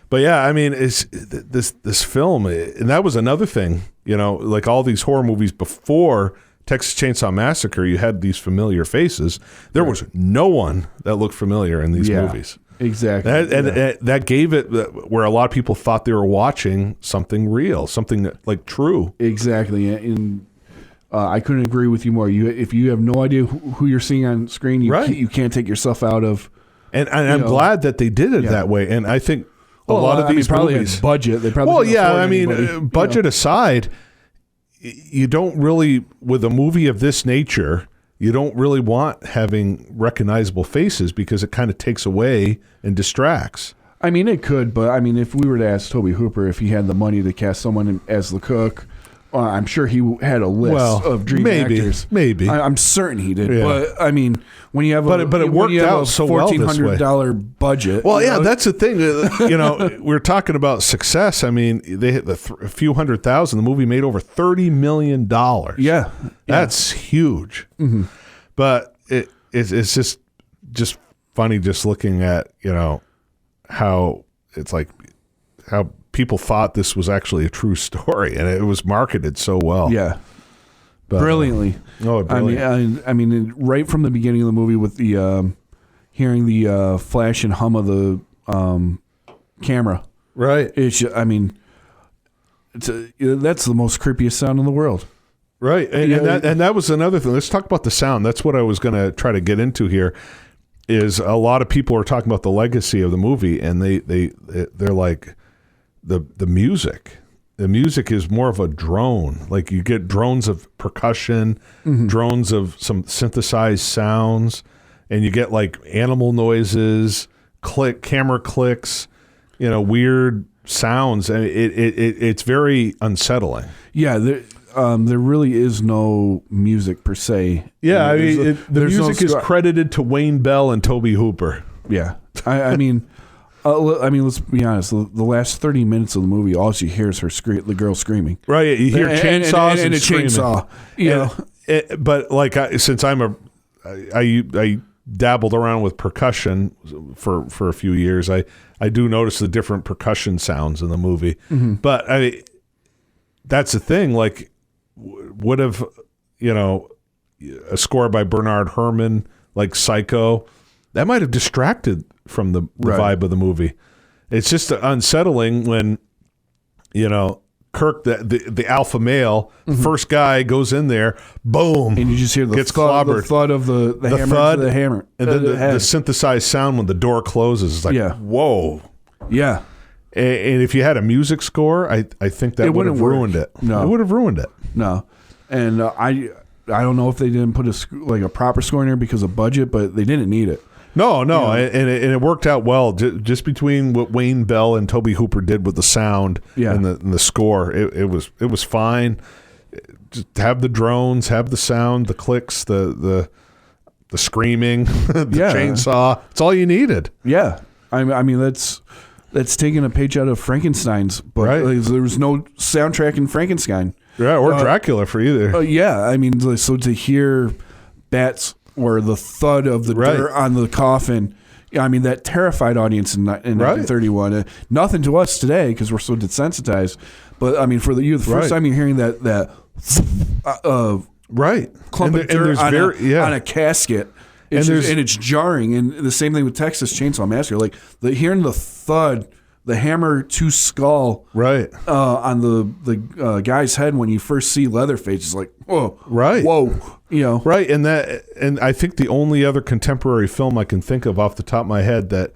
But yeah, I mean, it's this film, and that was another thing, like all these horror movies before Texas Chainsaw Massacre, you had these familiar faces. There was no one that looked familiar in these movies. Exactly. That gave it where a lot of people thought they were watching something real, something like true. Exactly. And I couldn't agree with you more. If you have no idea who you're seeing on screen, you can't take yourself out of. And I'm glad that they did it that way. And I think a lot of these probably movies had budget. They probably budget aside, you don't really, with a movie of this nature, you don't really want having recognizable faces because it kind of takes away and distracts. I mean, it could, but I mean, if we were to ask Tobe Hooper if he had the money to cast someone as the cook, I'm sure he had a list of dream actors. Maybe. I'm certain he did. Yeah. But I mean, when you have it worked out so well this way. $1,400 budget. Well, that's the thing. We're talking about success. I mean, they hit a few $100,000. The movie made over $30 million. Yeah. That's huge. Mm-hmm. But it's just funny just looking at, how it's like how people thought this was actually a true story, and it was marketed so well. Yeah. But, brilliantly. Brilliant. I mean, right from the beginning of the movie with the hearing the flash and hum of the camera. Right. I mean, that's the most creepiest sound in the world. Right. And that was another thing. Let's talk about the sound. That's what I was going to try to get into here. Is a lot of people are talking about the legacy of the movie, and they're like the music. The music is more of a drone. Like you get drones of percussion, drones of some synthesized sounds, and you get like animal noises, camera clicks, weird sounds, and it's very unsettling. Yeah, there really is no music per se. Yeah, I mean, the music is credited to Wayne Bell and Tobe Hooper. Yeah, I mean, let's be honest. The last 30 minutes of the movie, all you hear is the girl screaming. Right, you hear chainsaws and a screaming. chainsaw. But like, since I dabbled around with percussion for a few years, I do notice the different percussion sounds in the movie. But that's the thing. Like, would have a score by Bernard Herrmann, like Psycho, that might have distracted from the vibe of the movie. It's just unsettling when Kirk, the alpha male, first guy goes in there, boom, and you just hear gets clobbered. The thud of the hammer thud, to the hammer, and then the synthesized sound when the door closes. It's like, whoa, yeah. And if you had a music score, I think that would have ruined it. No, it would have ruined it. No, and I don't know if they didn't put a proper score in there because of budget, but they didn't need it. No, and it worked out well. Just between what Wayne Bell and Tobe Hooper did with the sound and the score, it was fine. Just have the drones, have the sound, the clicks, the screaming, the chainsaw. It's all you needed. Yeah, I mean that's taking a page out of Frankenstein's book. Right. There was no soundtrack in Frankenstein. Yeah, or Dracula for either. Yeah, I mean, so to hear bats or the thud of the dirt on the coffin, I mean, that terrified audience in 1931. Nothing to us today because we're so desensitized. But I mean, for the first time you're hearing that clump of dirt on a casket. And it's jarring, and the same thing with Texas Chainsaw Massacre. Like hearing the thud, the hammer to skull, on the guy's head when you first see Leatherface is like, whoa, right, and I think the only other contemporary film I can think of off the top of my head that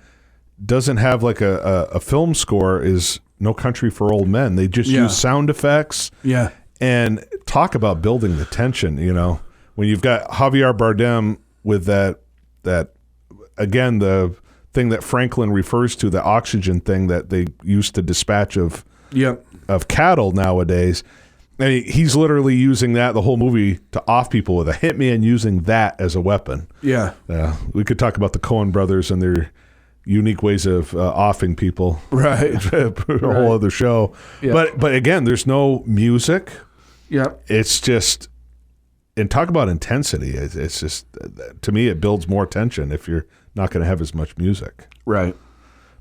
doesn't have like a film score is No Country for Old Men. They just use sound effects, and talk about building the tension. When you've got Javier Bardem with that again, the thing that Franklin refers to, the oxygen thing that they used to dispatch of cattle nowadays. I mean, he's literally using that the whole movie to off people with a hitman using that as a weapon. Yeah. We could talk about the Coen brothers and their unique ways of offing people. Right. A whole other show. Yeah. But again, there's no music. Yeah. It's just... And talk about intensity. It's just, to me, it builds more tension if you're not going to have as much music. Right.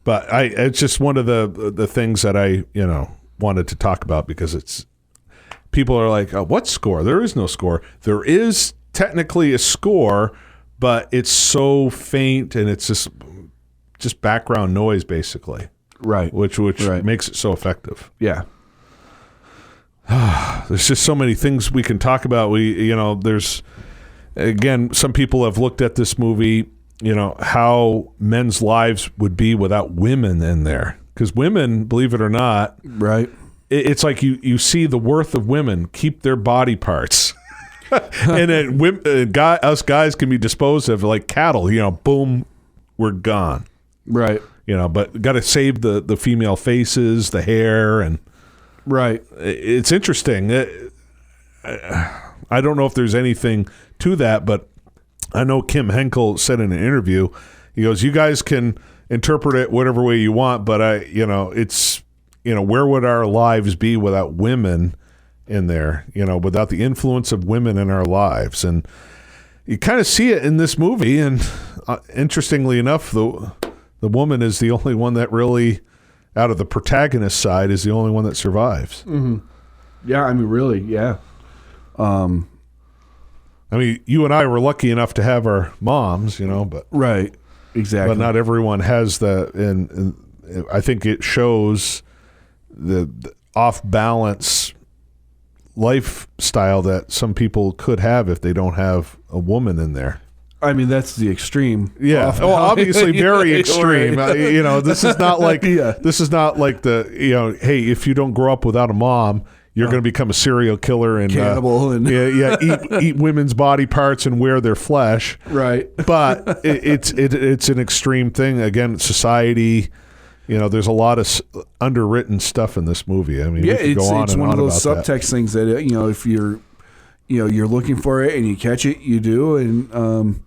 But it's just one of the things that I wanted to talk about because people are like, what score? There is no score. There is technically a score, but it's so faint and it's just background noise basically. Right. Which makes it so effective. Yeah. There's just so many things we can talk about. There's, again, some people have looked at this movie, how men's lives would be without women in there. Because women, believe it or not, it's like you see the worth of women keep their body parts. And then us guys can be disposed of like cattle, boom, we're gone. Right. But got to save the female faces, the hair, and... Right. It's interesting. I don't know if there's anything to that, but I know Kim Henkel said in an interview, he goes, you guys can interpret it whatever way you want, but where would our lives be without women in there, without the influence of women in our lives? And you kind of see it in this movie. And interestingly enough, the woman is the only one that really... out of the protagonist side, is the only one that survives. Mm-hmm. Yeah, I mean, really, yeah. I mean, you and I were lucky enough to have our moms, but right, exactly. But not everyone has that, and I think it shows the off balance lifestyle that some people could have if they don't have a woman in there. I mean, that's the extreme. Yeah. Well, obviously very extreme. This is not like this is not like the, hey, if you don't grow up without a mom, you're going to become a serial killer and cannibal and eat women's body parts and wear their flesh. Right. But it's an extreme thing. Again, society. There's a lot of underwritten stuff in this movie. I mean, it's one of those about subtext things that if you're you're looking for it and you catch it, you do, and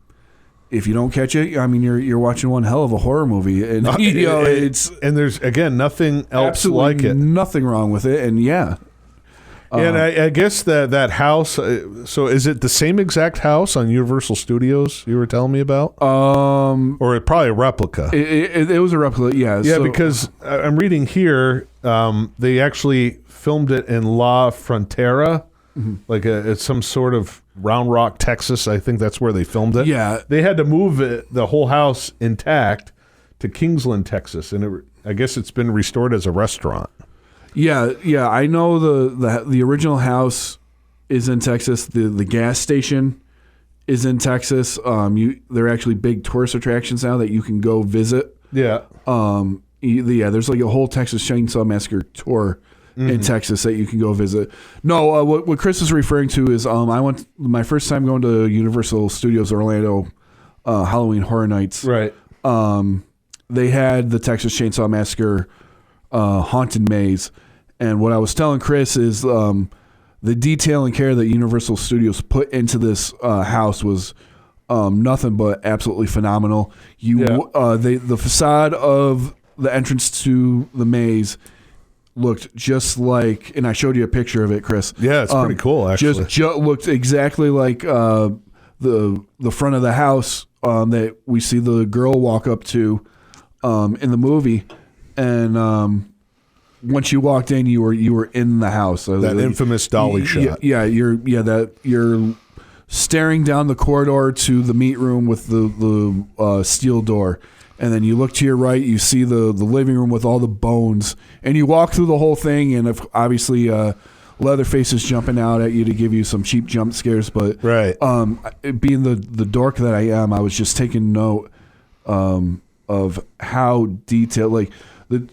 if you don't catch it, I mean, you're watching one hell of a horror movie, and and there's again nothing else like it. Nothing wrong with it, and and I guess that house. So is it the same exact house on Universal Studios you were telling me about? Or probably a replica. It was a replica, yeah. Yeah, because I'm reading here, they actually filmed it in La Frontera, like it's some sort of Round Rock, Texas. I think that's where they filmed it. Yeah, they had to move the whole house intact to Kingsland, Texas, and I guess it's been restored as a restaurant. Yeah. I know the original house is in Texas. The gas station is in Texas. They're actually big tourist attractions now that you can go visit. Yeah. There's like a whole Texas Chain Saw Massacre tour in Texas that you can go visit. No, what Chris is referring to is I went my first time going to Universal Studios Orlando Halloween Horror Nights. Right. They had the Texas Chain Saw Massacre haunted maze, and what I was telling Chris is the detail and care that Universal Studios put into this house was nothing but absolutely phenomenal. The facade of the entrance to the maze looked just like, and I showed you a picture of it, Chris. Yeah, it's pretty cool, actually. Just looked exactly like the front of the house that we see the girl walk up to in the movie, and once you walked in, you were in the house. So that infamous dolly shot. Yeah, you're staring down the corridor to the meat room with the steel door. And then you look to your right, you see the living room with all the bones, and you walk through the whole thing, and obviously Leatherface is jumping out at you to give you some cheap jump scares. But right, being the dork that I am, I was just taking note of how detailed, like the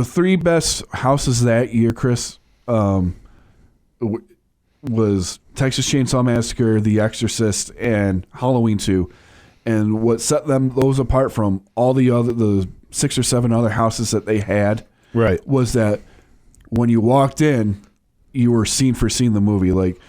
three best houses that year, Chris, was Texas Chain Saw Massacre, The Exorcist, and Halloween 2. And what set those apart from all the 6 or 7 other houses that they had, right, was that when you walked in, you were scene for scene the movie. Like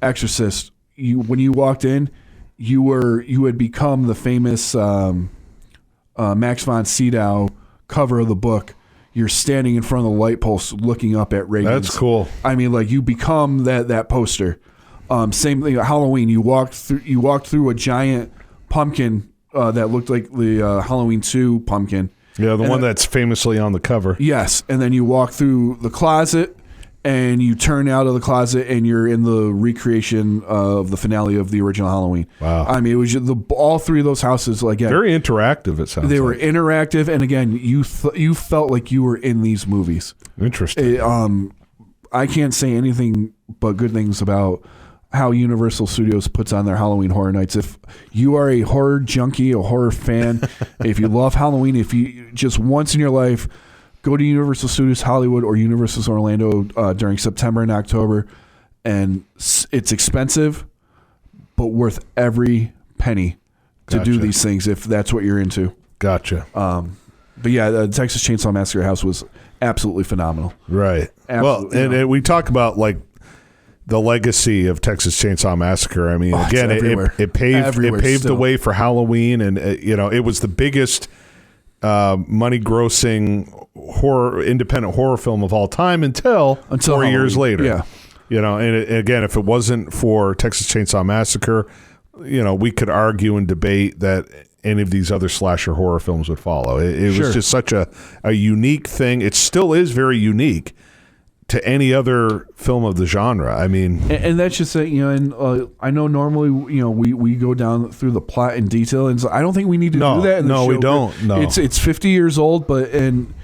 Exorcist, when you walked in, you had become the famous Max von Sydow cover of the book. You're standing in front of the light post looking up at Reagan's. That's cool. I mean, like, you become that poster. Same thing at Halloween. You walked through a giant pumpkin that looked like the Halloween 2 pumpkin. Yeah, the one that's famously on the cover. Yes, and then you walk through the closet, and you turn out of the closet, and you're in the recreation of the finale of the original Halloween. Wow. I mean, it was all three of those houses, like, very interactive, it sounds they like. were interactive, and again, you felt like you were in these movies. Interesting. I can't say anything but good things about how Universal Studios puts on their Halloween Horror Nights. If you are a horror junkie, a horror fan, if you love Halloween, if you just once in your life go to Universal Studios Hollywood or Universal Orlando during September and October, and it's expensive, but worth every penny to do these things if that's what you're into. Gotcha. But yeah, the Texas Chain Saw Massacre house was absolutely phenomenal. Right. Absolutely. Well, and we talk about like the legacy of Texas Chain Saw Massacre. I mean, again, it paved the way for Halloween, and it was the biggest money-grossing independent horror film of all time until 4 Halloween. years later. Yeah. And again, if it wasn't for Texas Chain Saw Massacre, we could argue and debate that any of these other slasher horror films would follow. It was just such a unique thing. It still is very unique to any other film of the genre. I mean, and that's just it, and I know normally, we go down through the plot in detail, and so I don't think we need to do that in the show. We don't. No. It's 50 years old, and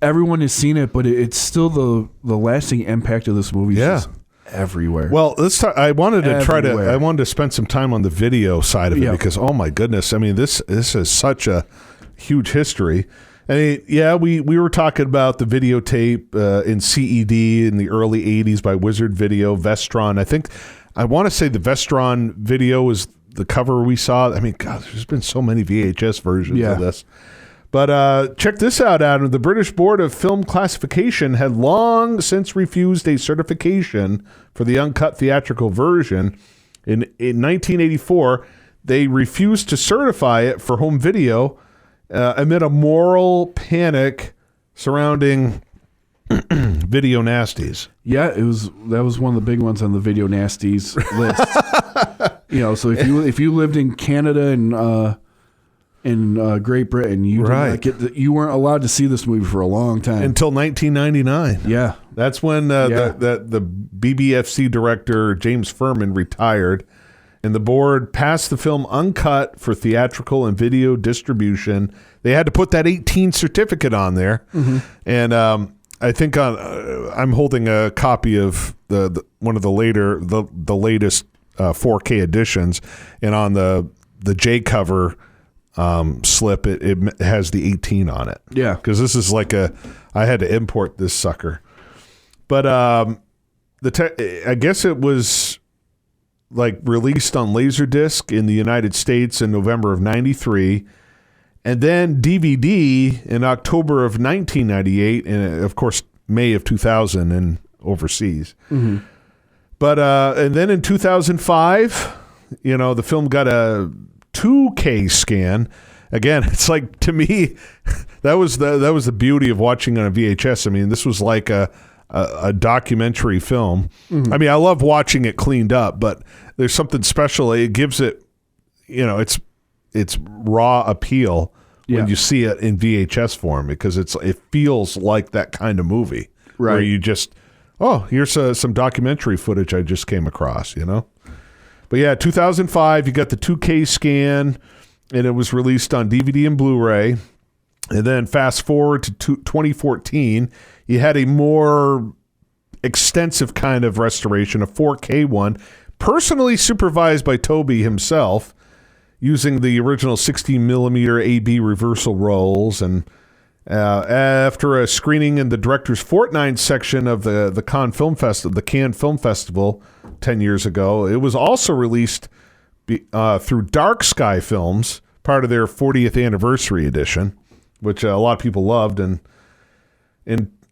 everyone has seen it, but it's still the lasting impact of this movie. Yeah. Is just everywhere. Well, let's talk. I wanted to spend some time on the video side of it because, oh my goodness, I mean, this is such a huge history. I mean, yeah, we were talking about the videotape in CED in the early 80s by Wizard Video, Vestron. I want to say the Vestron video was the cover we saw. I mean, God, there's been so many VHS versions of this. But check this out, Adam. The British Board of Film Classification had long since refused a certification for the uncut theatrical version. In 1984, they refused to certify it for home video amid a moral panic surrounding video nasties. Yeah, that was one of the big ones on the video nasties list. So if you lived in Canada and in Great Britain, you you weren't allowed to see this movie for a long time until 1999. Yeah, that's when the BBFC director James Furman retired, and the board passed the film uncut for theatrical and video distribution. They had to put that 18 certificate on there, and I think I'm holding a copy of the one of the latest 4K editions, and on the J cover slip, it has the 18 on it. Yeah, because this is like I had to import this sucker, but I guess it was like released on Laserdisc in the United States in November of '93, and then DVD in October of 1998, and of course May of 2000 and overseas. But and then in 2005, the film got a 2K scan. Again, it's like, to me, that was the beauty of watching on a VHS. I mean, this was like a documentary film. I mean, I love watching it cleaned up, but there's something special. It gives it, it's raw appeal when you see it in VHS form, because it feels like that kind of movie, right? Where you just, here's some documentary footage I just came across, But yeah, 2005, you got the 2K scan, and it was released on DVD and Blu-ray. And then fast forward to 2014, you had a more extensive kind of restoration, a 4K one, personally supervised by Tobe himself, using the original 16mm AB reversal rolls. And after a screening in the Director's Fortnight section of the Cannes Film Festival 10 years ago, it was also released through Dark Sky Films, part of their 40th anniversary edition, which a lot of people loved. And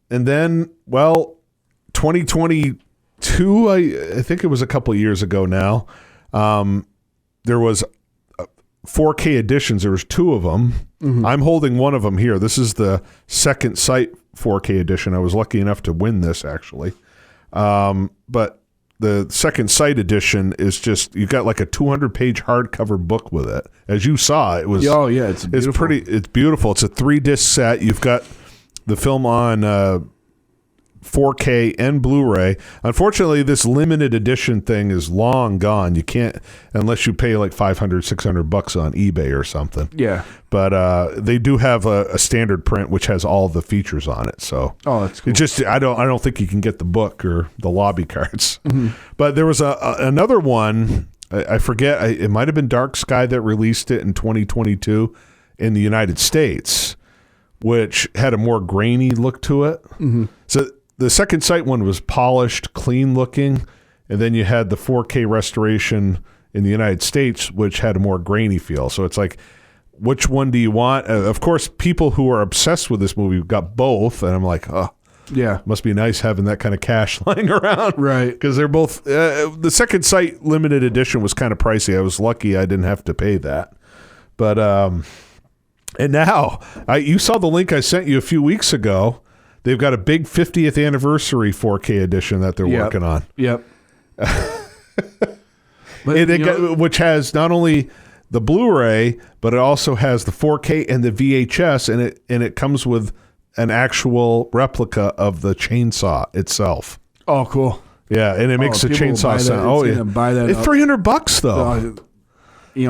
then, 2022, I think it was a couple of years ago now, there was 4K editions. There was two of them. I'm holding one of them here. This is the Second Sight 4K edition. I was lucky enough to win this, actually. But the Second Sight edition is just, you got like a 200-page hardcover book with it. As you saw, it was. Oh yeah, it's beautiful. It's beautiful. It's a 3-disc set. You've got the film on 4K and Blu-ray. Unfortunately, this limited edition thing is long gone. You can't, unless you pay like $500, $600 on eBay or something. Yeah. But they do have a standard print which has all the features on it. So that's cool. It just, I don't think you can get the book or the lobby cards. But there was another one. I forget. It might have been Dark Sky that released it in 2022 in the United States, which had a more grainy look to it. So the Second Sight one was polished, clean looking, and then you had the 4K restoration in the United States, which had a more grainy feel. So it's like, which one do you want? Of course, people who are obsessed with this movie got both, and I'm like, yeah, must be nice having that kind of cash lying around, right? Because they're both. The Second Sight limited edition was kind of pricey. I was lucky I didn't have to pay that, but and now you saw the link I sent you a few weeks ago. They've got a big 50th anniversary 4K edition that they're working on. Yep. Which has not only the Blu-ray, but it also has the 4K and the VHS, and it comes with an actual replica of the chainsaw itself. Oh, cool. Yeah, and it makes the people will chainsaw buy that. sound. Oh, It's yeah. gonna buy that It's up. $300 though.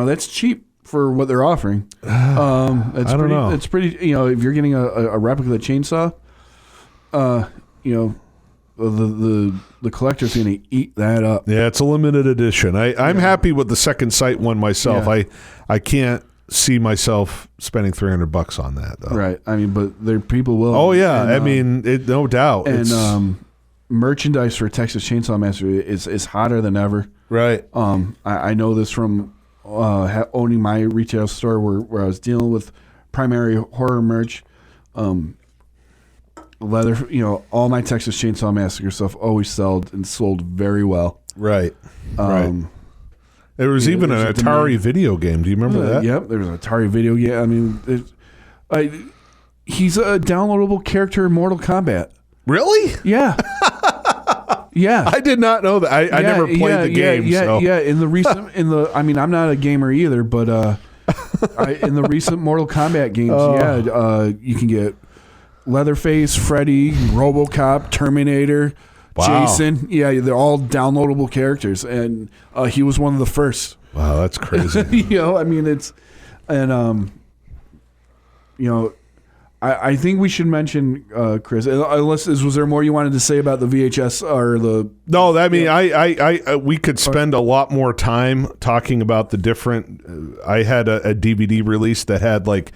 That's cheap for what they're offering. It's I don't pretty, know. It's pretty. If you're getting a replica of the chainsaw, the collector's gonna eat that up. Yeah, it's a limited edition. I'm happy with the Second Sight one myself. Yeah. I can't see myself spending $300 on that though. Right. I mean, but there people will. Oh yeah, And, no doubt. and merchandise for Texas Chainsaw Massacre is hotter than ever. Right. I know this from owning my retail store where I was dealing with primary horror merch. Leather, all my Texas Chainsaw Massacre stuff always sold very well. Right. Right. There was even an there's a Atari demand. video game. Do you remember that? Yep, there was an Atari video game. I mean, he's a downloadable character in Mortal Kombat. Really? Yeah. Yeah. I did not know that. I never played the game. Yeah. In the recent, I mean, I'm not a gamer either, but in the recent Mortal Kombat games, you can get Leatherface, Freddy, RoboCop, Terminator, Wow. Jason. Yeah, they're all downloadable characters, and he was one of the first. Wow, that's crazy. I mean, it's, and I think we should mention Chris. Unless was there more you wanted to say about the VHS or the? No, I mean, I we could spend a lot more time talking about the different. I had a DVD release that had like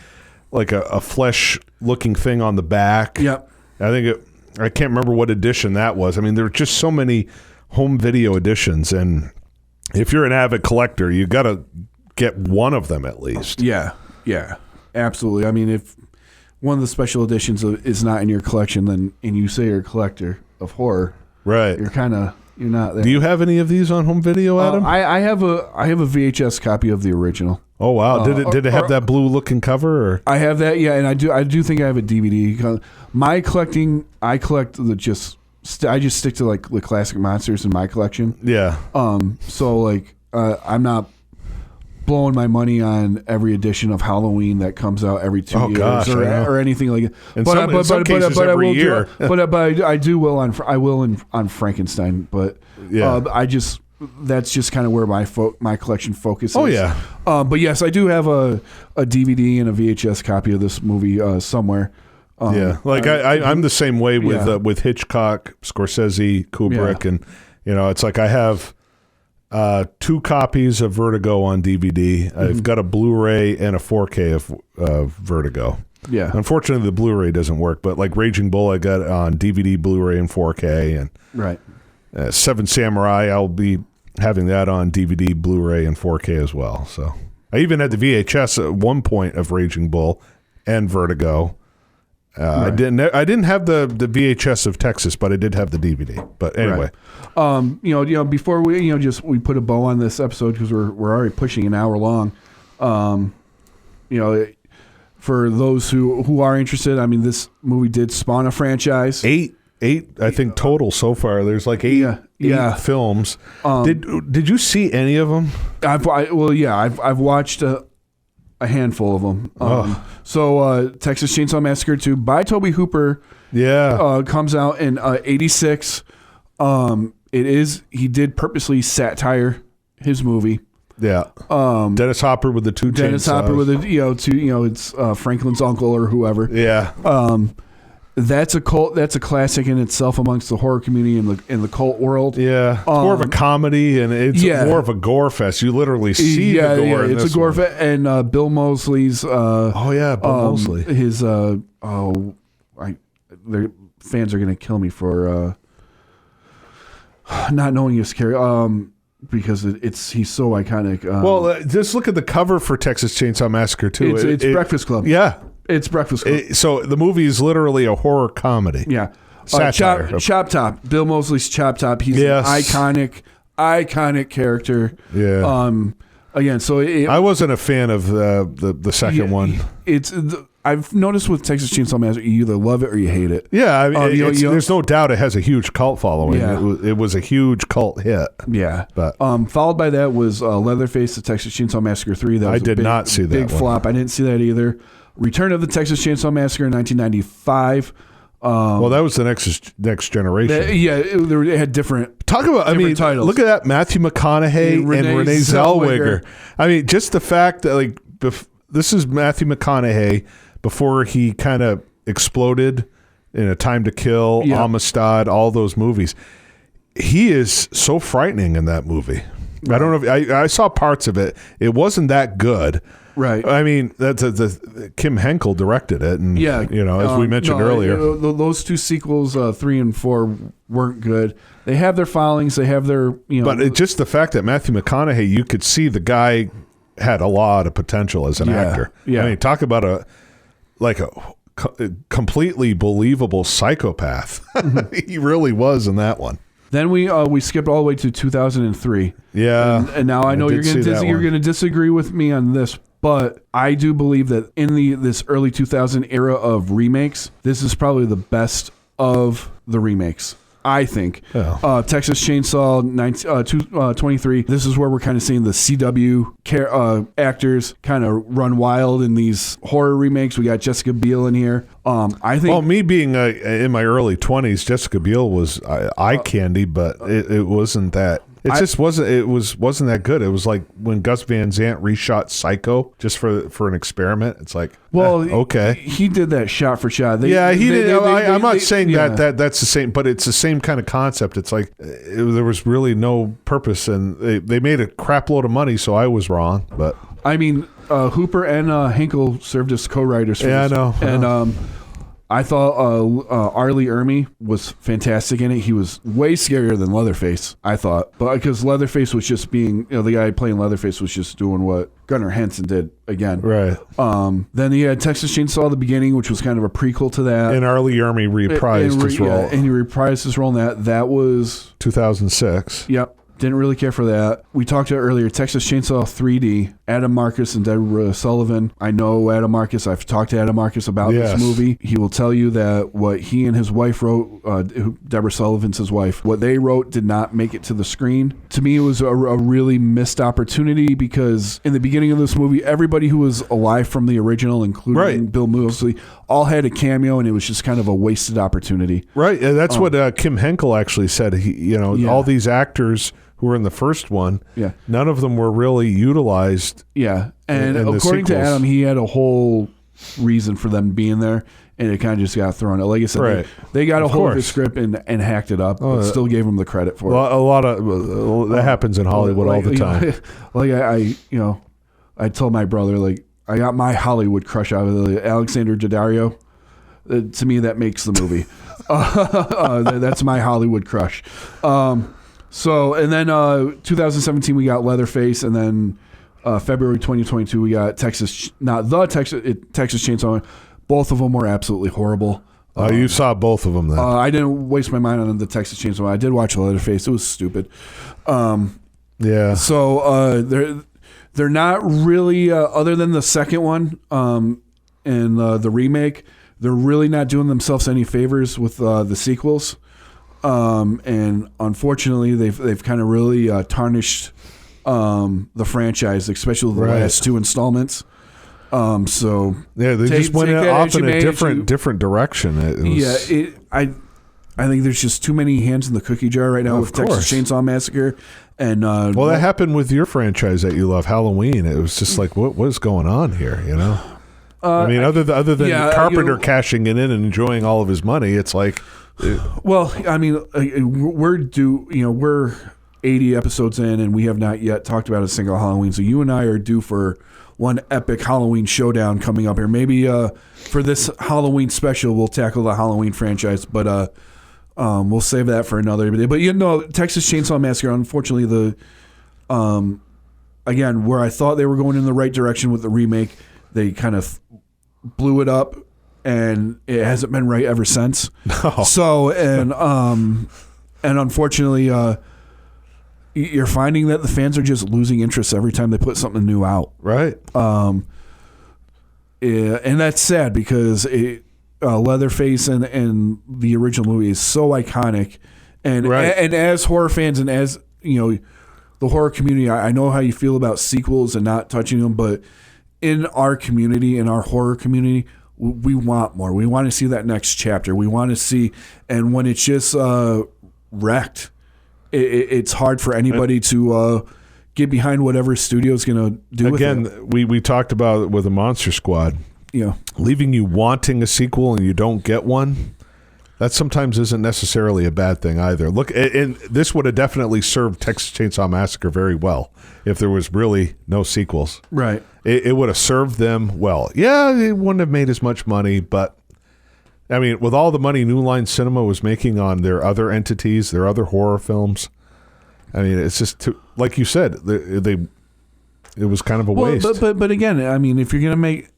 a flesh looking thing on the back. Yep. I can't remember what edition that was. I mean, there were just so many home video editions, and if you're an avid collector, you got to get one of them at least. Yeah, absolutely. I mean, if one of the special editions is not in your collection, then and you say you're a collector of horror, Right. you're not there. Do you have any of these on home video, Adam? I have a VHS copy of the original. Oh wow! Did it have that blue looking cover? Or? I have that, yeah, and I do think I have a DVD. I collect I just stick to like the classic monsters in my collection. Yeah. So like I'm not blowing my money on every edition of Halloween that comes out every 2 years gosh, I know. or anything like that. In some cases I every will year. I will on Frankenstein. But Yeah. that's just kind of where my collection focuses. Oh yeah. But yes, I do have a DVD and a VHS copy of this movie somewhere. Yeah, like I'm the same way with Yeah. with Hitchcock, Scorsese, Kubrick, Yeah. and it's like I have 2 copies of Vertigo on DVD. I've got a Blu-ray and a 4K of Vertigo. Yeah. Unfortunately, the Blu-ray doesn't work, but like Raging Bull, I got on DVD, Blu-ray, and 4K, and Right. Seven Samurai, I'll be having that on DVD, Blu-ray, and 4K as well. So I even had the VHS at one point of Raging Bull and Vertigo. Right. I didn't have the VHS of Texas, but I did have the DVD. But anyway, before we we put a bow on this episode because we're already pushing an hour long. For those who are interested, I mean, this movie did spawn a franchise. eight I think total so far. There's like eight films. Did you see any of them? I've watched a handful of them. So Texas Chainsaw Massacre 2 by Tobe Hooper. Yeah. Comes out in 86. He did purposely satire his movie. Yeah. Dennis Hopper with the 2 Dennis chainsaws. Hopper with it's Franklin's uncle or whoever. Yeah. That's a cult. That's a classic in itself amongst the horror community in the cult world. Yeah, it's more of a comedy, and it's more of a gore fest. You literally see the gore. In it's this a gore one. fest. And Bill Moseley's. Bill Moseley. His. Their fans are gonna kill me for not knowing his character. Because he's so iconic. Just look at the cover for Texas Chainsaw Massacre 2. It's Breakfast Club. Yeah. It's Breakfast Club. So the movie is literally a horror comedy. Yeah. Satire. Chop Top. Bill Moseley's Chop Top. He's an iconic character. Yeah. Again, so I wasn't a fan of the second one. I've noticed with Texas Chainsaw Massacre, you either love it or you hate it. Yeah, I mean, there's no doubt it has a huge cult following. Yeah. It was a huge cult hit. Yeah, but followed by that was Leatherface, the Texas Chainsaw Massacre 3. That was I did not see that big one. flop. I didn't see that either. Return of the Texas Chainsaw Massacre in 1995. Well, that was the next generation. It had different. Talk about, titles. Look at that, Matthew McConaughey and Renee Zellweger. I mean, just the fact that this is Matthew McConaughey before he kind of exploded in A Time to Kill, Amistad, all those movies. He is so frightening in that movie. Right. I don't know if I saw parts of it. It wasn't that good. Right. I mean, that's Kim Henkel directed it, and as we mentioned earlier, those two sequels, 3 and 4, weren't good. They have their followings. They have their But it's just the fact that Matthew McConaughey, you could see the guy had a lot of potential as an actor. Yeah. I mean, talk about a completely believable psychopath. He really was in that one. Then we skipped all the way to 2003. Yeah, and now I know you're going to disagree with me on this, but I do believe that in this early 2000 era of remakes, this is probably the best of the remakes. I think. Texas Chainsaw 23. This is where we're kind of seeing the CW actors kind of run wild in these horror remakes. We got Jessica Biel in here. I think. Well, me being in my early 20s, Jessica Biel was eye candy, but it wasn't that. It just wasn't. It wasn't that good. It was like when Gus Van Sant reshot Psycho just for an experiment. It's like, okay, he did that shot for shot. He did. I'm not saying that's the same, but it's the same kind of concept. It's like there was really no purpose, and they made a crap load of money, so I was wrong. But I mean, Hooper and Henkel served as co-writers for this. I know. And I thought Arlie Ermey was fantastic in it. He was way scarier than Leatherface, I thought. But because Leatherface was just being, the guy playing Leatherface was just doing what Gunnar Henson did again. Right. Then he had Texas Chainsaw the Beginning, which was kind of a prequel to that. And Arlie Ermey reprised his role. Yeah, and he reprised his role in that. That was 2006. Yep. Didn't really care for that. We talked about earlier, Texas Chainsaw 3D, Adam Marcus and Deborah Sullivan. I know Adam Marcus. I've talked to Adam Marcus about this movie. He will tell you that what he and his wife wrote, Deborah Sullivan's his wife, what they wrote did not make it to the screen. To me, it was a really missed opportunity because in the beginning of this movie, everybody who was alive from the original, including Bill Moseley, all had a cameo, and it was just kind of a wasted opportunity. Right. And that's what Kim Henkel actually said. All these actors who were in the first one, none of them were really utilized. Yeah, and according to Adam, he had a whole reason for them being there, and it kind of just got thrown out. Like I said, they got a hold of his script and hacked it up, but still gave him the credit for it. A lot of that happens in Hollywood all the time. I told my brother, I got my Hollywood crush out of Alexander Daddario. To me, that makes the movie. That's my Hollywood crush. So, and then 2017, we got Leatherface, and then February 2022, we got Texas Chainsaw. Both of them were absolutely horrible. You saw both of them then. I didn't waste my mind on the Texas Chainsaw. I did watch Leatherface. It was stupid. So they're not really, other than the second one and the remake, they're really not doing themselves any favors with the sequels. And unfortunately, they've kind of really tarnished the franchise, especially the last two installments. So they just went off in a different direction. I think there's just too many hands in the cookie jar right now with Texas Chainsaw Massacre. And that happened with your franchise that you love, Halloween. It was just like, what is going on here? Other than Carpenter cashing it in and enjoying all of his money, it's like. Well, I mean, we're 80 episodes in, and we have not yet talked about a single Halloween. So you and I are due for one epic Halloween showdown coming up here. Maybe for this Halloween special, we'll tackle the Halloween franchise, but we'll save that for another day. But Texas Chainsaw Massacre, unfortunately, again, where I thought they were going in the right direction with the remake, they kind of blew it up. And it hasn't been right ever since. No. So, and unfortunately, you're finding that the fans are just losing interest every time they put something new out. Right. And that's sad because Leatherface and the original movie is so iconic. And as horror fans and as, the horror community, I know how you feel about sequels and not touching them, but in our community, in our horror community, we want more. We want to see that next chapter. We want to see, and when it's just wrecked, it's hard for anybody to get behind whatever studio's going to do again, with it. we talked about it with the Monster Squad. Yeah. Leaving you wanting a sequel and you don't get one, that sometimes isn't necessarily a bad thing either. Look, and this would have definitely served Texas Chainsaw Massacre very well if there was really no sequels. Right. It would have served them well. Yeah, it wouldn't have made as much money, but I mean, with all the money New Line Cinema was making on their other entities, their other horror films, I mean, it's just like you said, it was kind of a waste. But again, I mean, if you're gonna make,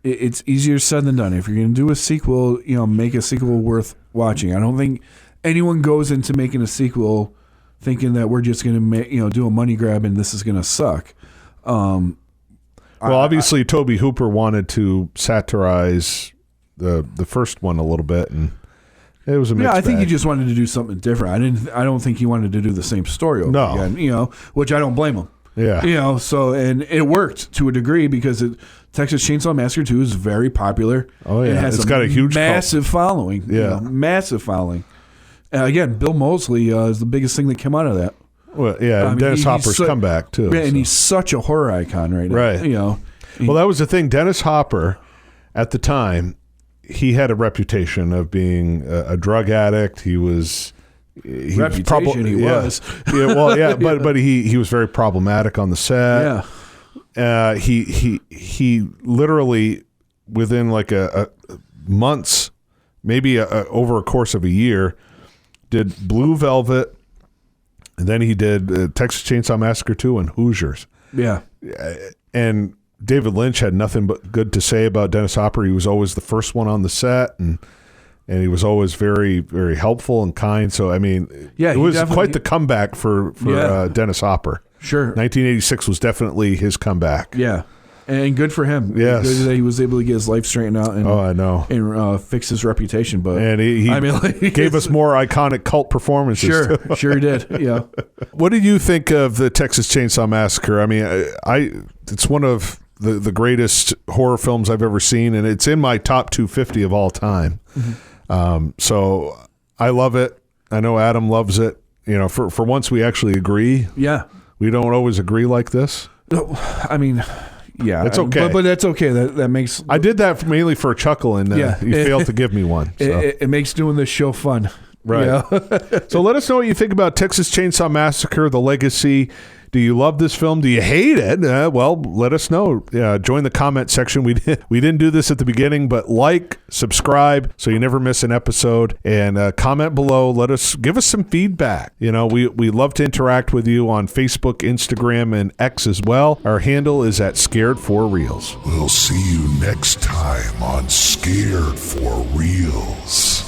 it's easier said than done. If you're gonna do a sequel, make a sequel worth watching. I don't think anyone goes into making a sequel thinking that we're just gonna do a money grab and this is gonna suck. Well, obviously, Tobe Hooper wanted to satirize the first one a little bit, and it was a mixed I think bag. he just wanted to do something different. I don't think he wanted to do the same story over again. Which I don't blame him. Yeah. So and it worked to a degree because Texas Chainsaw Massacre 2 is very popular. Oh yeah, it's got a huge massive following. Yeah, massive following. Again, Bill Moseley is the biggest thing that came out of that. Well, yeah, Dennis Hopper's comeback too. Yeah, and he's such a horror icon right now. Right. Well, that was the thing. Dennis Hopper, at the time, he had a reputation of being a drug addict. He was. He was. Yeah. Well, yeah, but he was very problematic on the set. Yeah. He literally within like a months, maybe over a course of a year, did Blue Velvet. And then he did Texas Chainsaw Massacre 2 and Hoosiers. Yeah. And David Lynch had nothing but good to say about Dennis Hopper. He was always the first one on the set, and he was always very, very helpful and kind. So, I mean, it was quite the comeback for Dennis Hopper. Sure. 1986 was definitely his comeback. Yeah. And good for him. Yes. Good that he was able to get his life straightened out and, I know. And fix his reputation. But he gave us more iconic cult performances. Sure he did. Yeah. What did you think of the Texas Chainsaw Massacre? I mean, it's one of the greatest horror films I've ever seen, and it's in my top 250 of all time. Mm-hmm. So I love it. I know Adam loves it. For once we actually agree. Yeah. We don't always agree like this. I mean... Yeah, it's okay, but that's okay. That makes I did that mainly for a chuckle, and you failed to give me one. So. It makes doing this show fun, right? So let us know what you think about Texas Chainsaw Massacre: The Legacy. Do you love this film? Do you hate it? Well, let us know. Join the comment section. We didn't do this at the beginning, but subscribe so you never miss an episode, and comment below. Give us some feedback. We love to interact with you on Facebook, Instagram, and X as well. Our handle is at Scared for Reels. We'll see you next time on Scared for Reels.